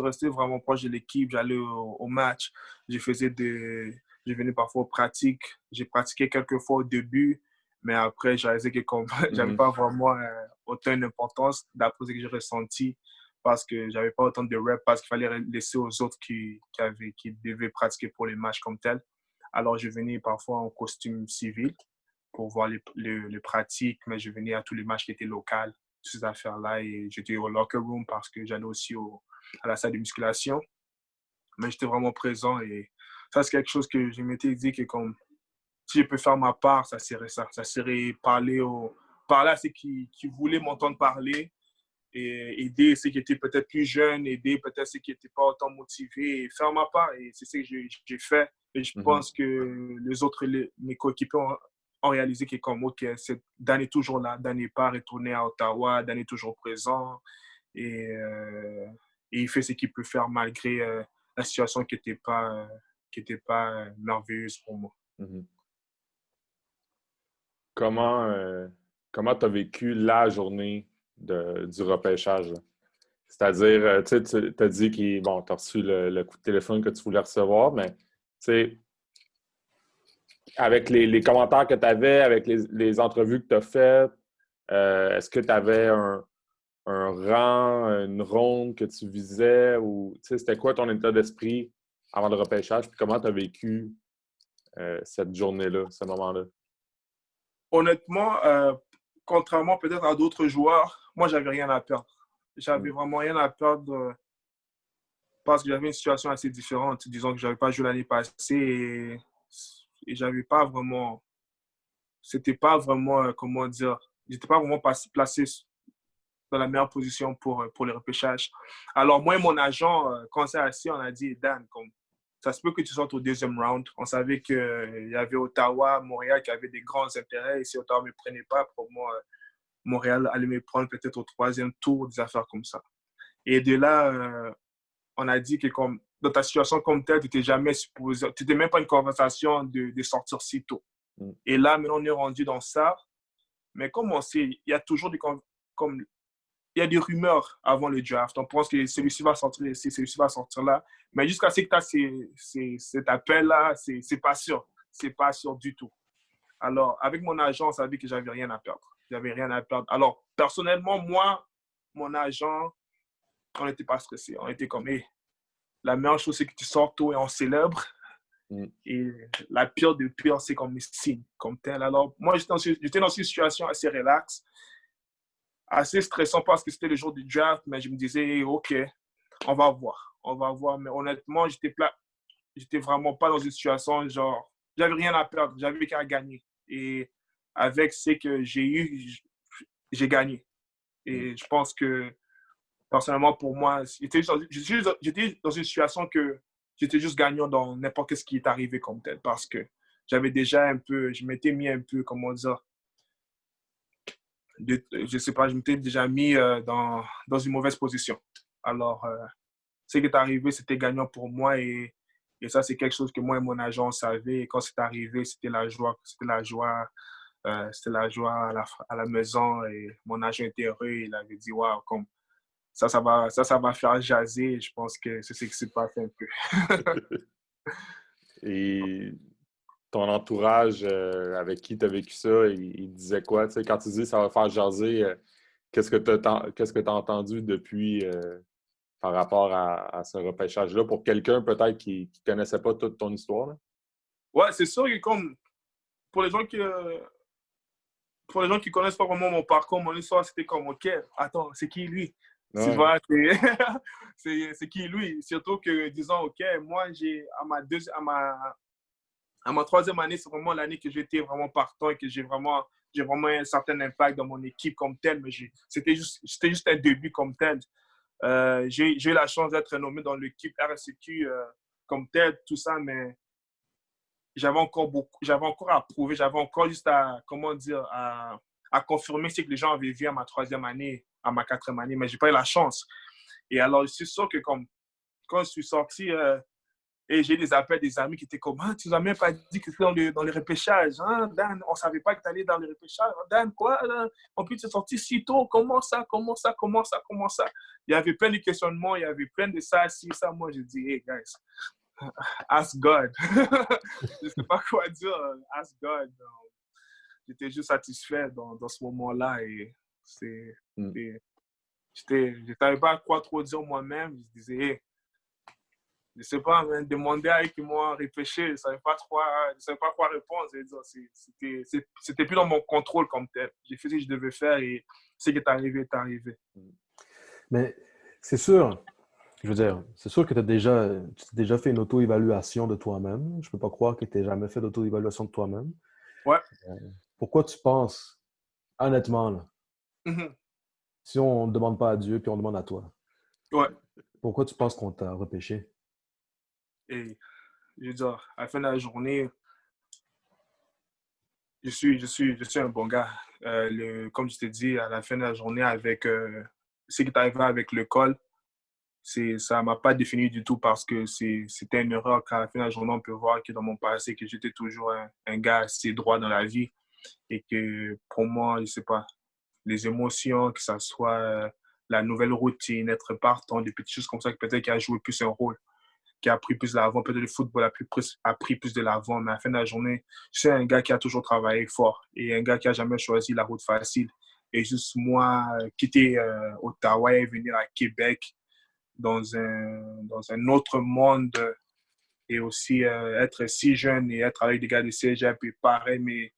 resté vraiment proche de l'équipe. J'allais au match. Je venais parfois aux pratiques. J'ai pratiqué quelques fois au début, mais après, j'ai réalisé que comme j'avais pas vraiment autant d'importance d'après ce que j'ai ressenti parce que j'avais pas autant de reps, parce qu'il fallait laisser aux autres qui devaient pratiquer pour les matchs comme tel. Alors, je venais parfois en costume civil pour voir les pratiques, mais je venais à tous les matchs qui étaient locaux, toutes ces affaires-là, et j'étais au locker room parce que j'allais aussi à la salle de musculation. Mais j'étais vraiment présent et ça, c'est quelque chose que je m'étais dit que comme si je peux faire ma part, ça serait ça. Ça serait parler à ceux qui voulaient m'entendre parler et aider ceux qui étaient peut-être plus jeunes, aider peut-être ceux qui n'étaient pas autant motivés et faire ma part. Et c'est ce que j'ai fait. Et je pense que les autres, mes coéquipiers ont réalisé que comme, OK, Dan est toujours là, Dan n'est pas retourné à Ottawa, Dan est toujours présent et il fait ce qu'il peut faire malgré la situation qui n'était pas merveilleuse pour moi. Comment tu as vécu la journée du repêchage? C'est-à-dire, tu as dit que bon, tu as reçu le coup de téléphone que tu voulais recevoir, mais avec les commentaires que tu avais, avec les entrevues que tu as faites, est-ce que tu avais un rang, une ronde que tu visais ou c'était quoi ton état d'esprit avant le repêchage? Puis comment tu as vécu cette journée-là, ce moment-là? Honnêtement, contrairement peut-être à d'autres joueurs, moi, j'avais rien à perdre. J'avais vraiment rien à perdre parce que j'avais une situation assez différente. Disons que je n'avais pas joué l'année passée et j'avais pas vraiment... C'était pas vraiment, comment dire... J'étais pas vraiment placé dans la meilleure position pour le repêchage. Alors, moi et mon agent, quand on s'est assis, on a dit, Dan, comme, ça se peut que tu sortes au deuxième round. On savait qu'il y avait Ottawa, Montréal qui avaient des grands intérêts. Et si Ottawa ne me prenait pas, pour moi, Montréal allait me prendre peut-être au troisième tour, des affaires comme ça. Et de là, on a dit que comme, dans ta situation comme telle, tu n'étais jamais supposé, tu n'étais même pas une conversation de sortir si tôt. Et là, maintenant, on est rendu dans ça. Mais comme on sait, il y a toujours il y a des rumeurs avant le draft. On pense que celui-ci va sortir ici, celui-ci va sortir là. Mais jusqu'à ce que tu as cet appel-là, c'est pas sûr. C'est pas sûr du tout. Alors, avec mon agent, on savait que j'avais rien à perdre. J'avais rien à perdre. Alors, personnellement, moi, mon agent, on n'était pas stressé. On était comme, hey, la meilleure chose, c'est que tu sors tôt et on célèbre. Et la pire de pire, c'est comme signe, comme tel. Alors, moi, j'étais dans une situation assez relaxe, assez stressant parce que c'était le jour du draft, mais je me disais, hey, OK, on va voir. On va voir. Mais honnêtement, j'étais vraiment pas dans une situation genre, j'avais rien à perdre, j'avais qu'à gagner. Et avec ce que j'ai eu, j'ai gagné. Et je pense que, personnellement, pour moi, j'étais dans une situation que j'étais juste gagnant dans n'importe ce qui est arrivé comme tel parce que j'avais déjà un peu, je m'étais mis un peu, comment dire, je sais pas, je m'étais déjà mis dans une mauvaise position. Alors, ce qui est arrivé, c'était gagnant pour moi et ça, c'est quelque chose que moi et mon agent savaient. Et quand c'est arrivé, c'était la joie, c'était la joie à la maison et mon agent était heureux. Il avait dit, waouh, comme ça va faire jaser. Je pense que c'est ce qui s'est passé un peu. Et ton entourage avec qui tu as vécu ça, il disait quoi? Tu sais, quand tu dis ça va faire jaser, qu'est-ce que tu as entendu depuis par rapport à ce repêchage-là pour quelqu'un peut-être qui ne connaissait pas toute ton histoire? Là? Ouais, c'est sûr que comme pour les gens qui connaissent pas vraiment mon parcours, mon histoire, c'était comme OK, attends, c'est qui lui? Ouais. Tu vois, c'est qui lui? Surtout que disons OK, moi j'ai à ma troisième année, c'est vraiment l'année que j'étais vraiment partant et que j'ai vraiment un certain impact dans mon équipe comme tel, mais c'était juste un début comme tel. J'ai eu la chance d'être nommé dans l'équipe RSEQ comme tel, tout ça, mais j'avais encore à prouver, j'avais encore juste à, comment dire, à confirmer ce que les gens avaient vu à ma troisième année, à ma quatrième année, mais je n'ai pas eu la chance. Et alors, je suis sûr que quand je suis sorti, et j'ai des appels des amis qui étaient comme, ah, tu nous as même pas dit que tu étais dans le repêchage. Hein, Dan, on ne savait pas que tu allais dans le repêchage. Dan, quoi? Là? En plus, tu es sorti si tôt. Comment ça? Il y avait plein de questionnements, il y avait plein de ça, si, ça. Moi, j'ai dit, hey, guys, ask God. Je ne sais pas quoi dire. Ask God. J'étais juste satisfait dans ce moment-là. Et je n'avais pas à quoi trop dire moi-même. Je disais, hey, je ne sais pas, demander à eux qui m'ont repêché, je ne savais pas quoi répondre. C'était plus dans mon contrôle comme tel. J'ai fait ce que je devais faire et ce qui est arrivé est arrivé. Mais c'est sûr, je veux dire, c'est sûr que tu as déjà fait une auto-évaluation de toi-même. Je ne peux pas croire que tu n'aies jamais fait d'auto-évaluation de toi-même. Ouais. Pourquoi tu penses, honnêtement, là, si on ne demande pas à Dieu puis on demande à toi, ouais. Pourquoi tu penses qu'on t'a repêché? Et je veux dire, à la fin de la journée, je suis un bon gars. Comme je t'ai dit, à la fin de la journée, avec ce qui est arrivé avec l'école, ça ne m'a pas défini du tout parce que c'était une erreur. Qu'à la fin de la journée, on peut voir que dans mon passé, que j'étais toujours un gars assez droit dans la vie et que pour moi, je ne sais pas, les émotions, que ce soit la nouvelle routine, être partant, des petites choses comme ça, peut-être qui a joué plus un rôle, qui a pris plus de l'avant. Peut-être le football a pris plus de l'avant, mais à la fin de la journée, je suis un gars qui a toujours travaillé fort et un gars qui n'a jamais choisi la route facile. Et juste moi, quitter Ottawa et venir à Québec dans un autre monde et aussi être si jeune et être avec des gars de cégep et pareil, mais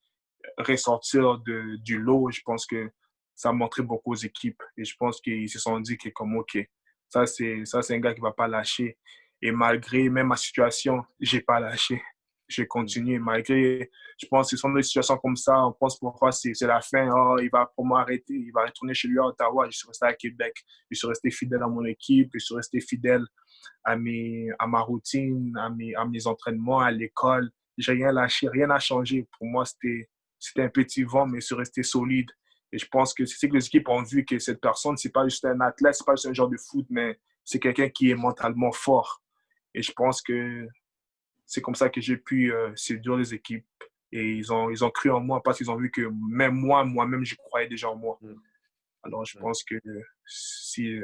ressortir du lot, je pense que ça a montré beaucoup aux équipes. Et je pense qu'ils se sont dit que comme, OK, ça, c'est un gars qui ne va pas lâcher. Et malgré même ma situation, je n'ai pas lâché. J'ai continué. Malgré, je pense que ce sont des situations comme ça. On pense pourquoi c'est la fin. Oh, il va pour moi arrêter. Il va retourner chez lui à Ottawa. Je suis resté à Québec. Je suis resté fidèle à mon équipe. Je suis resté fidèle à ma routine, à mes entraînements, à l'école. J'ai rien lâché. Rien n'a changé. Pour moi, c'était un petit vent, mais c'est resté solide. Et je pense que c'est ce que les équipes ont vu, que cette personne, c'est pas juste un athlète, c'est pas juste un genre de foot, mais c'est quelqu'un qui est mentalement fort. Et je pense que c'est comme ça que j'ai pu séduire les équipes. Et ils ont cru en moi parce qu'ils ont vu que même moi-même, je croyais déjà en moi. Alors, je pense que si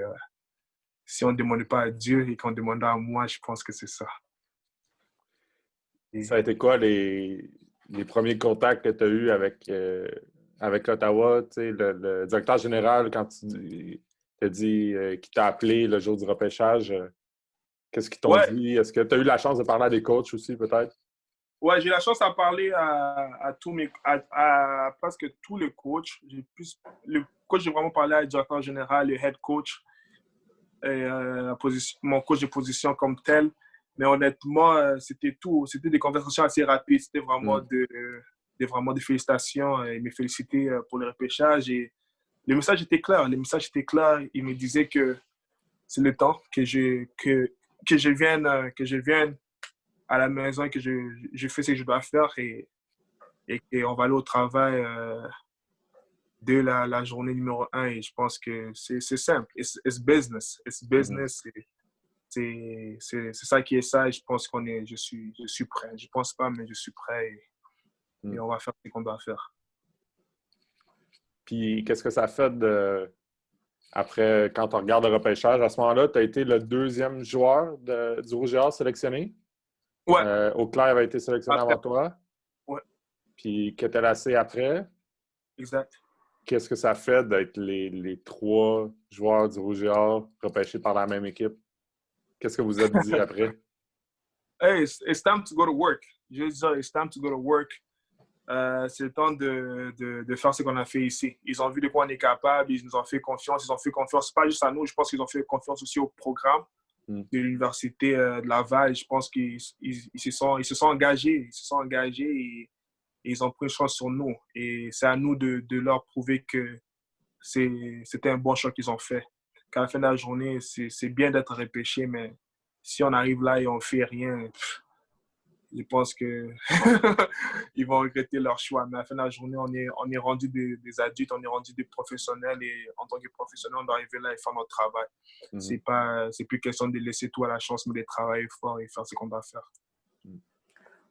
on ne demandait pas à Dieu et qu'on demandait à moi, je pense que c'est ça. Ça a été quoi les premiers contacts que tu as eus avec Ottawa? Le directeur général, quand tu as dit qu'il t'a appelé le jour du repêchage, qu'est-ce qu'ils t'ont dit? Est-ce que tu as eu la chance de parler à des coachs aussi, peut-être? Ouais, j'ai la chance de parler à presque tous les coachs. Le coach, j'ai vraiment parlé à le directeur général, le head coach, et, mon coach de position comme tel. Mais honnêtement, c'était tout. C'était des conversations assez rapides. C'était vraiment vraiment des félicitations et me féliciter pour le repêchage. Et le message était clair. Le message était clair. Il me disait que c'est le temps que je vienne à la maison et que je fais ce que je dois faire et on va aller au travail dès la journée numéro 1. Et je pense que c'est simple. It's business. It's business. C'est ça qui est ça. Et je pense je suis prêt. Je pense pas, mais je suis prêt et on va faire ce qu'on doit faire. Puis, qu'est-ce que ça fait après, quand on regarde le repêchage? À ce moment-là, tu as été le deuxième joueur du Rouge et Or sélectionné. Ouais. Auclair avait été sélectionné avant toi. Ouais. Puis, Ketelacé après. Exact. Qu'est-ce que ça fait d'être les trois joueurs du Rouge et Or repêchés par la même équipe? Qu'est-ce que vous avez dit après? Hey, it's time to go to work. Je veux dire, it's time to go to work. C'est le temps de faire ce qu'on a fait ici. Ils ont vu de quoi on est capable, ils nous ont fait confiance. Ils ont fait confiance, pas juste à nous, je pense qu'ils ont fait confiance aussi au programme de l'Université de Laval. Je pense qu'ils se sont engagés. Ils se sont engagés et ils ont pris une chance sur nous. Et c'est à nous de leur prouver que c'était un bon choix qu'ils ont fait. Qu'à la fin de la journée, c'est bien d'être repêché, mais si on arrive là et on ne fait rien, je pense qu'ils vont regretter leur choix. Mais à la fin de la journée, on est rendu des adultes, on est rendu des professionnels et en tant que professionnels, on doit arriver là et faire notre travail. C'est plus question de laisser tout à la chance, mais de travailler fort et faire ce qu'on doit faire.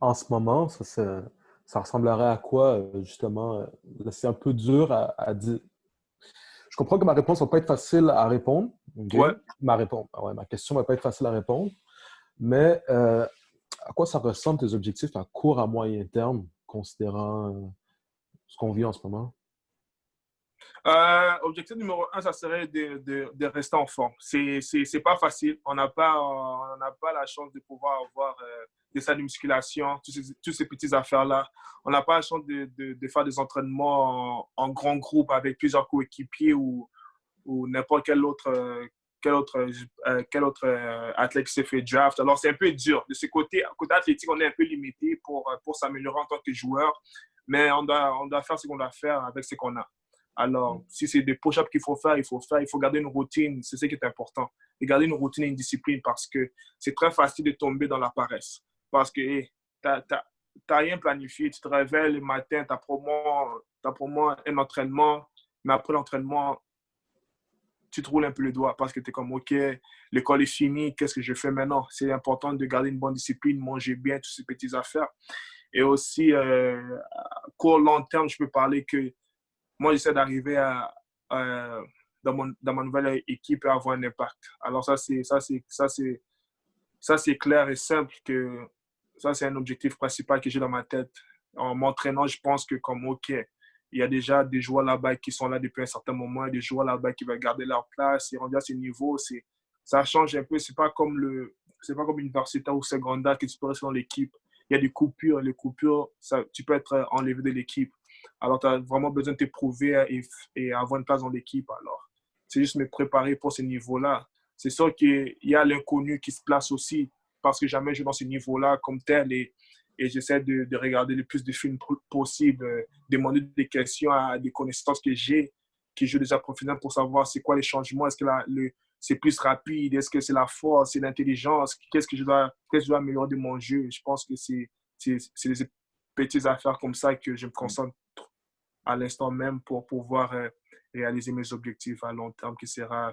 En ce moment, ça ressemblerait à quoi, justement? C'est un peu dur à dire. Je comprends que ma réponse ne va pas être facile à répondre. Okay? Ouais. Ma question ne va pas être facile à répondre. Mais à quoi ça ressemble tes objectifs à court, à moyen terme, considérant ce qu'on vit en ce moment? Objectif numéro 1, ça serait de rester en forme. C'est pas facile. On n'a pas la chance de pouvoir avoir des salles de musculation, toutes ces petites affaires-là. On n'a pas la chance de faire des entraînements en grand groupe avec plusieurs coéquipiers ou n'importe quel autre athlète qui s'est fait draft. Alors, c'est un peu dur. De ce côté athlétique, on est un peu limité pour s'améliorer en tant que joueur, mais on doit faire ce qu'on doit faire avec ce qu'on a. Alors, si c'est des push-ups qu'il faut faire, il faut garder une routine. C'est ce qui est important. Et garder une routine et une discipline parce que c'est très facile de tomber dans la paresse. parce que tu n'as rien planifié. Tu te réveilles le matin, tu as probablement un entraînement, mais après l'entraînement, tu te roules un peu le doigt parce que tu es comme, OK, l'école est finie, qu'est-ce que je fais maintenant? C'est important de garder une bonne discipline, manger bien, toutes ces petites affaires. Et aussi, court, long terme, je peux parler que moi, j'essaie d'arriver dans ma nouvelle équipe et avoir un impact. Alors ça, c'est clair et simple que ça, c'est un objectif principal que j'ai dans ma tête. En m'entraînant, je pense que comme, OK, il y a déjà des joueurs là-bas qui sont là depuis un certain moment, des joueurs là-bas qui veulent garder leur place et rendu à ce niveau, ça change un peu. C'est pas comme universitaire ou secondaire que tu peux rester dans l'équipe. Il y a des coupures. Les coupures, tu peux être enlevé de l'équipe. Alors, tu as vraiment besoin de t'éprouver et avoir une place dans l'équipe. Alors, c'est juste me préparer pour ce niveau-là. C'est sûr qu'il y a l'inconnu qui se place aussi parce que jamais je suis dans ce niveau-là comme tel et j'essaie de regarder le plus de films possible, demander des questions à des connaissances que j'ai déjà professionnelles pour savoir c'est quoi les changements, est-ce que c'est plus rapide, est-ce que c'est la force, c'est l'intelligence, qu'est-ce que je dois améliorer de mon jeu. Je pense que c'est des petites affaires comme ça que je me concentre à l'instant même pour pouvoir réaliser mes objectifs à long terme qui sera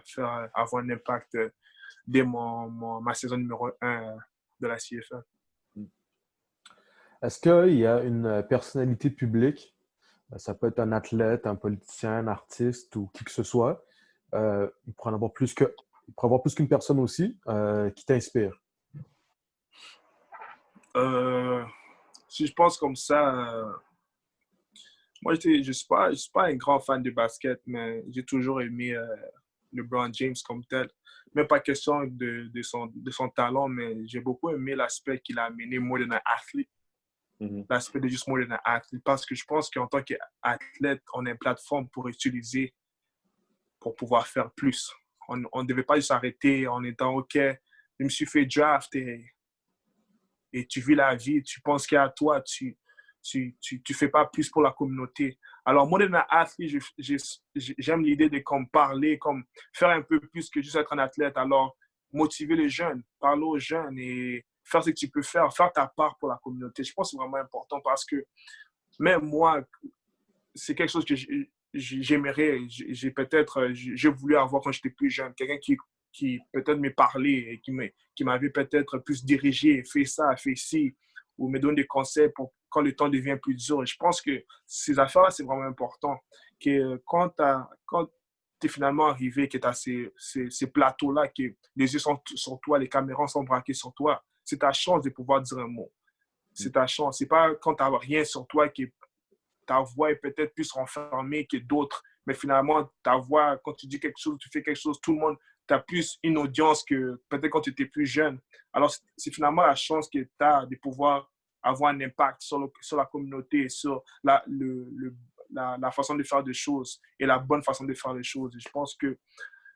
avoir un impact dès ma saison numéro 1 de la CFL. Est-ce qu'il y a une personnalité publique, ça peut être un athlète, un politicien, un artiste ou qui que ce soit, il pourrait en avoir plus qu'une personne aussi, qui t'inspire? Si je pense comme ça, moi, je ne suis pas un grand fan de basket, mais j'ai toujours aimé LeBron James comme tel. Même pas question de son talent, mais j'ai beaucoup aimé l'aspect qu'il a amené more than an athlete. L'aspect de juste more than an athlete. Parce que je pense qu'en tant qu'athlète, on a une plateforme pour utiliser pour pouvoir faire plus. On ne devait pas juste s'arrêter en étant OK, je me suis fait draft et tu vis la vie, tu penses qu'à toi, tu fais pas plus pour la communauté. Alors, moi, d'un athlète, j'aime l'idée de comme parler, comme faire un peu plus que juste être un athlète. Alors, motiver les jeunes, parler aux jeunes et faire ce que tu peux faire ta part pour la communauté. Je pense que c'est vraiment important parce que même moi, c'est quelque chose que j'aimerais, j'ai voulu avoir quand j'étais plus jeune. Quelqu'un qui peut-être me parlait et qui m'avait peut-être plus dirigé, fait ça, fait ci, ou me donne des conseils pour quand le temps devient plus dur. Et je pense que ces affaires-là, c'est vraiment important. Que quand tu es finalement arrivé, que tu as ces plateaux-là, que les yeux sont sur toi, les caméras sont braquées sur toi, c'est ta chance de pouvoir dire un mot. C'est ta chance. C'est pas quand tu n'as rien sur toi que ta voix est peut-être plus renfermée que d'autres. Mais finalement, ta voix, quand tu dis quelque chose, tu fais quelque chose, tout le monde, tu as plus une audience que peut-être quand tu étais plus jeune. Alors, c'est finalement la chance que tu as de pouvoir avoir un impact sur la communauté, sur la façon de faire des choses et la bonne façon de faire les choses. Et je pense que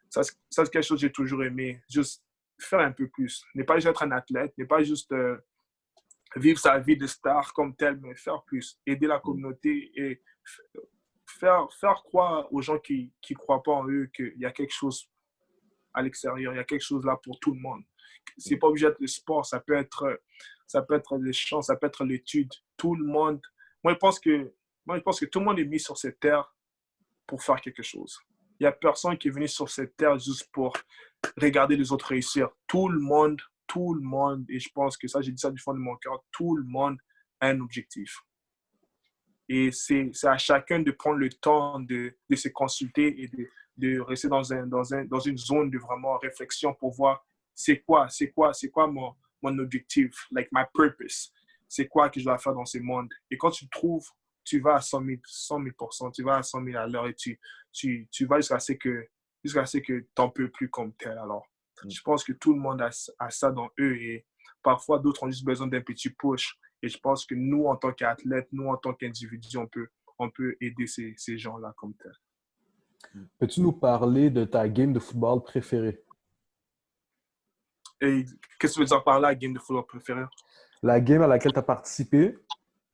ça c'est quelque chose que j'ai toujours aimé. Juste faire un peu plus. Ne pas juste être un athlète, ne pas juste vivre sa vie de star comme tel, mais faire plus. Aider la communauté et faire croire aux gens qui ne croient pas en eux qu'il y a quelque chose à l'extérieur, il y a quelque chose là pour tout le monde. C'est pas obligé d'être le sport, ça peut être les chants, ça peut être l'étude. Tout le monde, moi je pense que tout le monde est mis sur cette terre pour faire quelque chose. Il n'y a personne qui est venu sur cette terre juste pour regarder les autres réussir. Tout le monde, et je pense que ça, j'ai dit ça du fond de mon cœur, tout le monde a un objectif. Et c'est à chacun de prendre le temps de se consulter et de rester dans une zone de vraiment réflexion pour voir c'est quoi mon objectif, like my purpose. C'est quoi que je dois faire dans ce monde. Et quand tu le trouves, tu vas à 100 000%, tu vas à 100 000 à l'heure et tu vas jusqu'à ce que tu n'en peux plus comme tel. Alors, je pense que tout le monde a ça dans eux et parfois d'autres ont juste besoin d'un petit push. Et je pense que nous, en tant qu'athlètes, nous, en tant qu'individus, on peut aider ces gens-là comme tel. Peux-tu nous parler de ta game de football préférée? Et qu'est-ce que tu veux dire par là, game de football préférée? La game à laquelle tu as participé,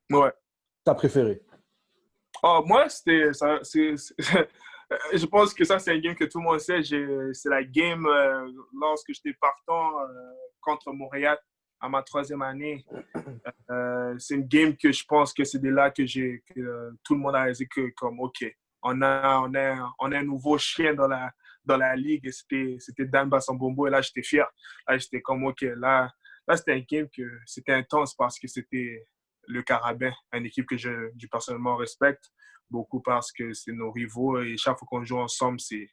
Ouais. ta préférée? Moi, je pense que ça, c'est un game que tout le monde sait. C'est la game lorsque j'étais partant contre Montréal à ma 3e année. C'est une game que je pense que c'est de là que tout le monde a réalisé que, comme, OK, on a un nouveau chien dans la ligue et c'était Dan Bassambombo et là, j'étais fier. Là, j'étais comme, OK, là c'était un game que c'était intense parce que c'était le Carabin, une équipe que je personnellement respecte beaucoup parce que c'est nos rivaux et chaque fois qu'on joue ensemble, c'est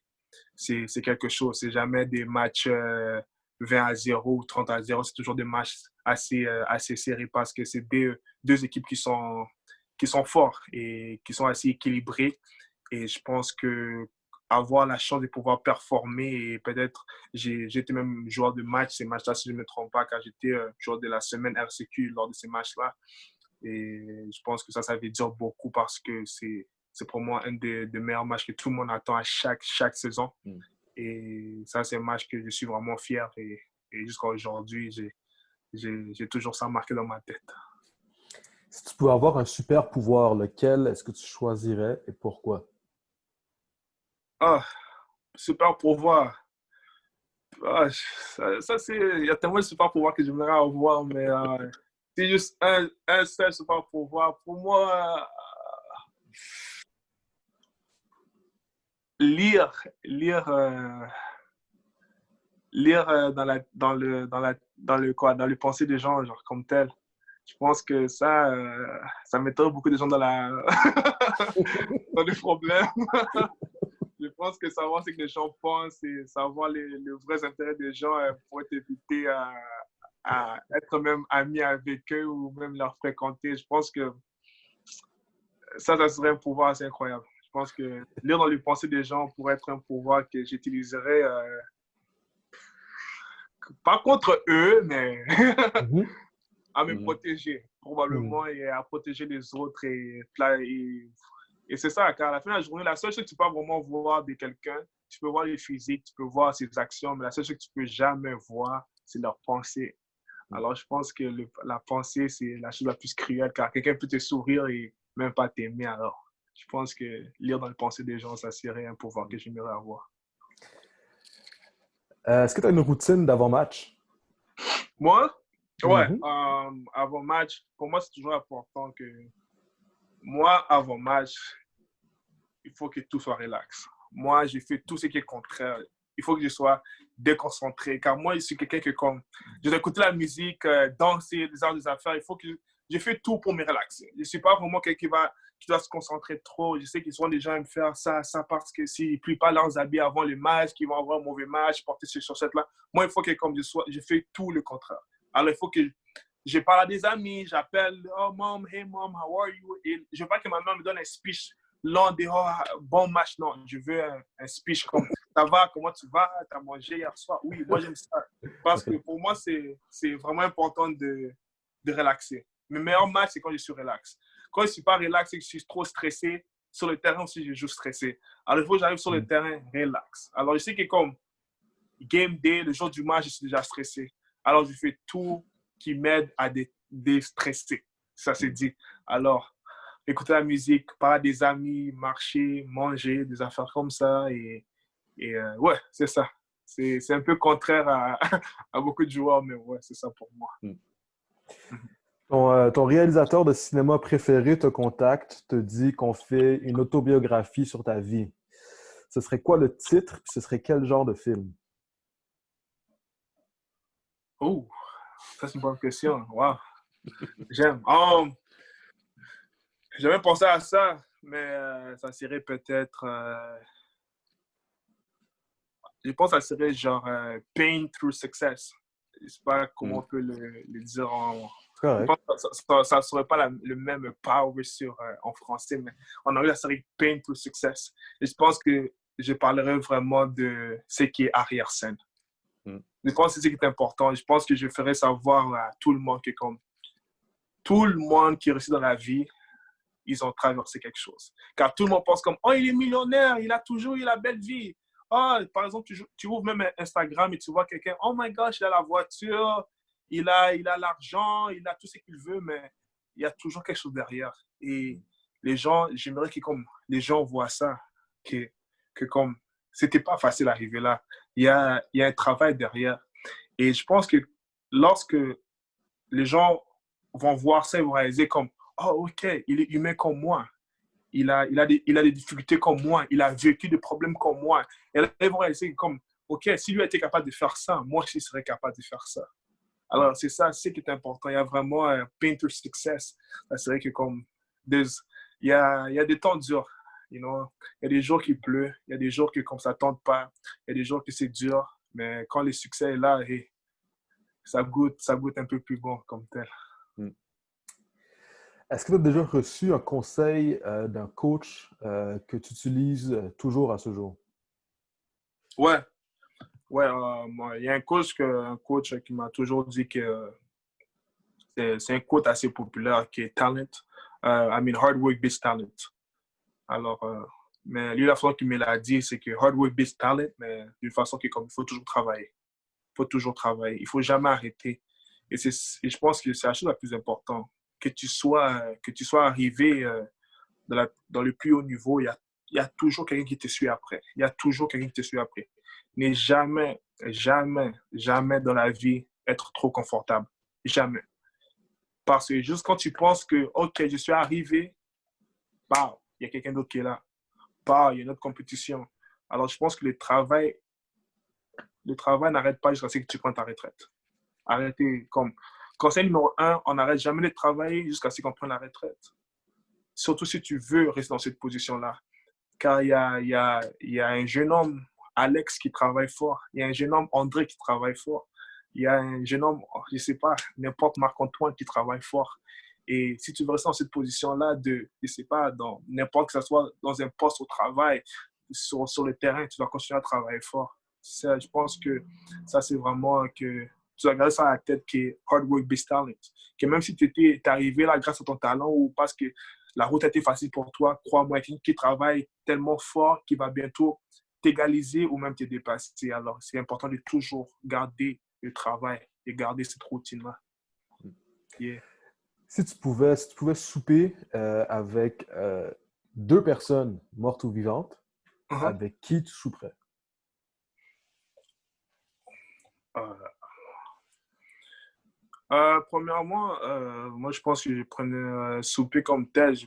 quelque chose. C'est jamais des matchs 20-0 ou 30-0. C'est toujours des matchs assez serrés parce que c'est deux équipes qui sont fortes et qui sont assez équilibrées. Et je pense que avoir la chance de pouvoir performer et peut-être, j'étais même joueur de match ces matchs-là, si je ne me trompe pas, car j'étais joueur de la semaine RCQ lors de ces matchs-là. Et je pense que ça veut dire beaucoup parce que c'est pour moi un des meilleurs matchs que tout le monde attend à chaque saison. Et ça, c'est un match que je suis vraiment fier. Et jusqu'à aujourd'hui, j'ai toujours ça marqué dans ma tête. Si tu pouvais avoir un super pouvoir, lequel est-ce que tu choisirais et pourquoi? Ah, super pouvoir. Ah, c'est... Il y a tellement de super pouvoirs que j'aimerais avoir, mais c'est juste un seul super pouvoir. Pour moi, lire dans le pensée des gens, genre comme tel. Je pense que ça mettrait beaucoup de gens dans dans les problèmes. Je pense que savoir ce que les gens pensent et savoir les vrais intérêts des gens pourrait t'éviter à être même ami avec eux ou même leur fréquenter. Je pense que ça serait un pouvoir assez incroyable. Je pense que lire dans les pensées des gens pourrait être un pouvoir que j'utiliserais pas contre eux, mais à me protéger, probablement, et à protéger les autres. Et c'est ça, car à la fin de la journée, la seule chose que tu peux vraiment voir de quelqu'un, tu peux voir les physiques, tu peux voir ses actions, mais la seule chose que tu peux jamais voir, c'est leur pensée. Alors, je pense que la pensée, c'est la chose la plus cruelle, car quelqu'un peut te sourire et même pas t'aimer. Alors, je pense que lire dans les pensées des gens, ça serait un pouvoir que j'aimerais avoir. Est-ce que tu as une routine d'avant-match? Moi? Ouais, avant match, pour moi, c'est toujours important que moi, avant match, il faut que tout soit relax. Moi, je fais tout ce qui est contraire. Il faut que je sois déconcentré. Car moi, je suis quelqu'un que, comme je dois écouter la musique, danser, des arts des affaires, il faut que je fais tout pour me relaxer. Je ne suis pas vraiment quelqu'un qui doit se concentrer trop. Je sais qu'ils souvent des gens aiment faire ça parce que s'ils ne plient pas leurs habits avant le match, qu'ils vont avoir un mauvais match, porter ces chaussettes-là. Moi, il faut que comme je fais tout le contraire. Alors, il faut que je parle à des amis, j'appelle, oh mom, hey mom, how are you? Et je veux pas que ma mère me donne un speech long de bon match. Non, je veux un speech comme ça va, comment tu vas, tu as mangé hier soir. Oui, moi j'aime ça. Parce que pour moi, c'est vraiment important de relaxer. Mes meilleurs matchs, c'est quand je suis relax. Quand je ne suis pas relax et que je suis trop stressé, sur le terrain aussi, je joue stressé. Alors il faut que j'arrive sur le terrain relax. Alors je sais que comme game day, le jour du match, je suis déjà stressé. Alors je fais tout qui m'aide à déstresser. Ça c'est dit. Alors, écouter la musique, parler à des amis, marcher, manger, des affaires comme ça. Et ouais, c'est ça. C'est un peu contraire à beaucoup de joueurs, mais ouais, c'est ça pour moi. Ton réalisateur de cinéma préféré te contacte, te dit qu'on fait une autobiographie sur ta vie. Ce serait quoi le titre, puis ce serait quel genre de film? Oh, ça c'est une bonne question. Wow. J'aime. J'avais pensé à ça, mais ça serait peut-être... je pense que ça serait genre Pain Through Success. Je ne sais pas comment on peut le dire en... Je pense que ça ne serait pas le même power en français, mais en anglais, ça serait Pain Through Success. Et je pense que je parlerai vraiment de ce qui est arrière-scène. Je pense que c'est ce qui est important. Je pense que je ferai savoir à tout le monde que comme tout le monde qui réussit dans la vie, ils ont traversé quelque chose. Car tout le monde pense comme, oh, il est millionnaire, il a toujours eu la belle vie. Oh, par exemple, tu ouvres même Instagram et tu vois quelqu'un, oh my gosh, il a la voiture, il a l'argent, il a tout ce qu'il veut, mais il y a toujours quelque chose derrière. Et les gens, j'aimerais que comme les gens voient ça, que comme c'était pas facile d'arriver là. Il y a un travail derrière. Et je pense que lorsque les gens vont voir ça et vont réaliser comme, oh, OK, il est humain comme moi. Il a des difficultés comme moi. Il a vécu des problèmes comme moi. Et là, ils vont réaliser comme, OK, si lui a été capable de faire ça, moi aussi, je serais capable de faire ça. Alors, c'est ça, c'est qui est important. Il y a vraiment un painter success. C'est vrai que comme, il il y a des temps durs. You know? Il y a des jours qui pleut, il y a des jours que comme ça ne tente pas, il y a des jours que c'est dur, mais quand le succès est là, hey, ça goûte un peu plus bon comme tel. Est-ce que tu as déjà reçu un conseil d'un coach que tu utilises toujours à ce jour? Ouais, ouais, il y a un coach qui m'a toujours dit que c'est un quote assez populaire qui est talent. I mean, hard work beats talent. Alors, mais lui, la façon qu'il me l'a dit, c'est que hard work beats talent, mais d'une façon qui est comme il faut toujours travailler. Il faut toujours travailler. Il ne faut jamais arrêter. Et je pense que c'est la chose la plus importante. Que tu sois arrivé dans le plus haut niveau, il y a toujours quelqu'un qui te suit après. Il y a toujours quelqu'un qui te suit après. Mais jamais, jamais, jamais dans la vie être trop confortable. Jamais. Parce que juste quand tu penses que, OK, je suis arrivé, bah, il y a quelqu'un d'autre qui est là. Bah, il y a une autre compétition. Alors, je pense que le travail n'arrête pas jusqu'à ce que tu prennes ta retraite. Arrêtez comme conseil numéro 1, on n'arrête jamais de travailler jusqu'à ce qu'on prenne la retraite. Surtout si tu veux rester dans cette position-là. Car il y a un jeune homme, Alex, qui travaille fort. Il y a un jeune homme, André, qui travaille fort. Il y a un jeune homme, je ne sais pas, n'importe Marc-Antoine qui travaille fort. Et si tu veux rester dans cette position-là de, je ne sais pas, dans n'importe que ce soit dans un poste au travail, sur le terrain, tu dois continuer à travailler fort. Ça, je pense que ça, c'est vraiment que tu dois garder ça à la tête qui est hard work based talent. Que même si tu es arrivé là grâce à ton talent ou parce que la route a été facile pour toi, crois-moi, quelqu'un qui travaille tellement fort qu'il va bientôt t'égaliser ou même te dépasser. Alors, c'est important de toujours garder le travail et garder cette routine-là. Yeah. Si tu pouvais souper avec deux personnes mortes ou vivantes, avec qui tu souperais? Premièrement, moi, je pense que je prenais souper comme tel. Je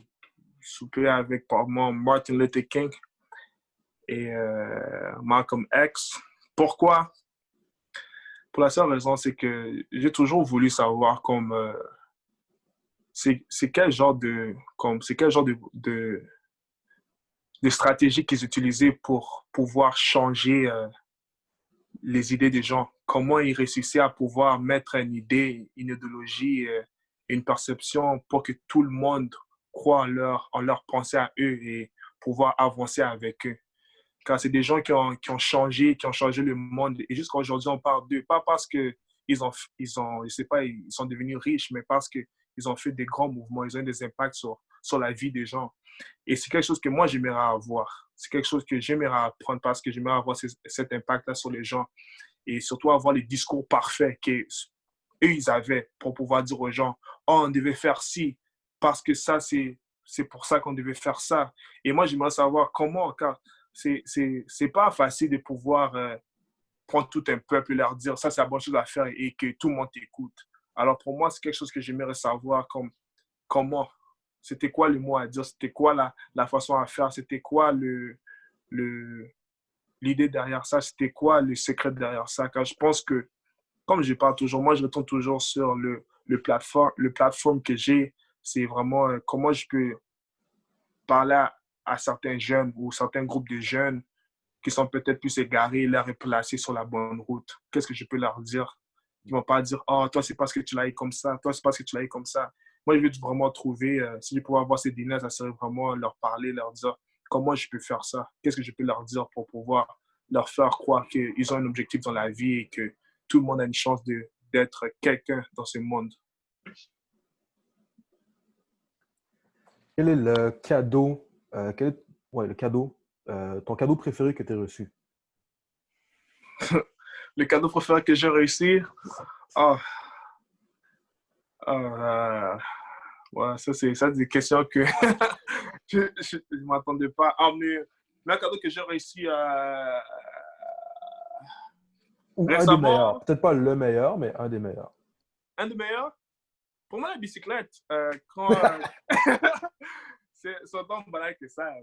souper avec, par exemple, Martin Luther King et Malcolm X. Pourquoi? Pour la seule raison, c'est que j'ai toujours voulu savoir comme c'est quel genre de stratégie qu'ils utilisaient pour pouvoir changer les idées des gens. Comment ils réussissaient à pouvoir mettre une idée, une idéologie, une perception pour que tout le monde croit en leur pensée à eux et pouvoir avancer avec eux. Car c'est des gens qui ont changé le monde. Et jusqu'à aujourd'hui, on parle d'eux. Pas parce qu'ils je sais pas, ils sont devenus riches, mais parce qu'ils ont fait des grands mouvements. Ils ont eu des impacts sur la vie des gens. Et c'est quelque chose que moi, j'aimerais avoir. C'est quelque chose que j'aimerais apprendre parce que j'aimerais avoir cet impact-là sur les gens. Et surtout avoir les discours parfaits qu'eux, ils avaient pour pouvoir dire aux gens, oh, on devait faire ci, parce que ça, c'est pour ça qu'on devait faire ça. Et moi, j'aimerais savoir comment, car c'est pas facile de pouvoir prendre tout un peuple et leur dire, ça, c'est la bonne chose à faire et que tout le monde t'écoute. Alors, pour moi, c'est quelque chose que j'aimerais savoir comme, comment. C'était quoi le mot à dire? C'était quoi la façon à faire? C'était quoi l'idée derrière ça? C'était quoi le secret derrière ça? Car je pense que, comme je parle toujours, moi, je retourne toujours sur le plateforme que j'ai. C'est vraiment comment je peux parler à certains jeunes ou certains groupes de jeunes qui sont peut-être plus égarés, les replacer sur la bonne route. Qu'est-ce que je peux leur dire? Ils ne vont pas dire, oh, toi, c'est parce que tu l'as eu comme ça. Toi, c'est parce que tu l'as eu comme ça. Moi, je veux vraiment trouver, si je pouvais avoir ces dîners, ça serait vraiment leur parler, leur dire comment je peux faire ça. Qu'est-ce que je peux leur dire pour pouvoir leur faire croire qu'ils ont un objectif dans la vie et que tout le monde a une chance d'être quelqu'un dans ce monde. Quel est le cadeau, ton cadeau préféré que tu as reçu? Le cadeau préféré que j'ai réussi, ouais, ça, c'est des questions que je ne m'attendais pas. Mais un cadeau que j'ai réussi Ou un des récemment. meilleurs. Peut-être pas le meilleur, mais un des meilleurs. Un des meilleurs? Pour moi, la bicyclette, quand... c'est autant banal que ça.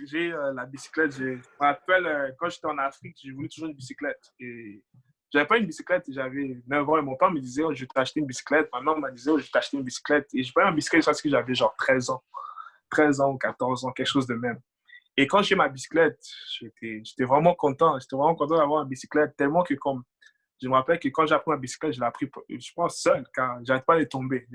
J'ai la bicyclette, je me rappelle, quand j'étais en Afrique, j'ai voulu toujours une bicyclette. Et j'avais pas une bicyclette, j'avais 9 ans et mon père me disait, oh, je vais t'acheter une bicyclette. Ma mère me disait, oh, je vais t'acheter une bicyclette. Et j'ai pas eu une bicyclette parce que j'avais genre 13 ans. 13 ans ou 14 ans, quelque chose de même. Et quand j'ai ma bicyclette, j'étais vraiment content. J'étais vraiment content d'avoir une bicyclette, tellement que comme je me rappelle que quand j'ai appris ma bicyclette, je l'ai appris, je pense, seul, car j'arrête pas de tomber.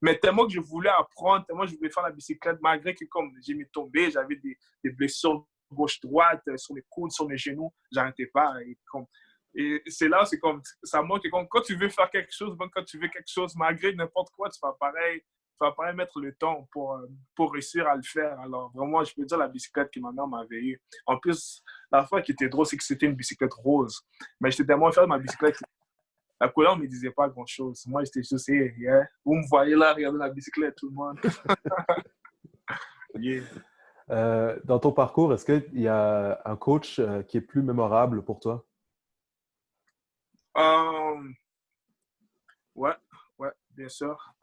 Mais tellement que je voulais apprendre, tellement que je voulais faire la bicyclette, malgré que comme j'ai mis tomber, j'avais des blessures gauche-droite, sur mes coudes, sur mes genoux, j'arrêtais pas. Et c'est là, c'est comme, ça montre que quand tu veux faire quelque chose, même quand tu veux quelque chose, malgré n'importe quoi, tu vas pareil mettre le temps pour réussir à le faire. Alors, vraiment, je peux dire la bicyclette que ma mère m'avait eue. En plus, la fois qui était drôle, c'est que c'était une bicyclette rose. Mais j'étais tellement fier de ma bicyclette. La couleur ne me disait pas grand-chose. Moi, j'étais juste, yeah. Vous me voyez là, regardez la bicyclette, tout le monde. Yeah. Dans ton parcours, est-ce qu'il y a un coach qui est plus mémorable pour toi? Ouais, bien sûr.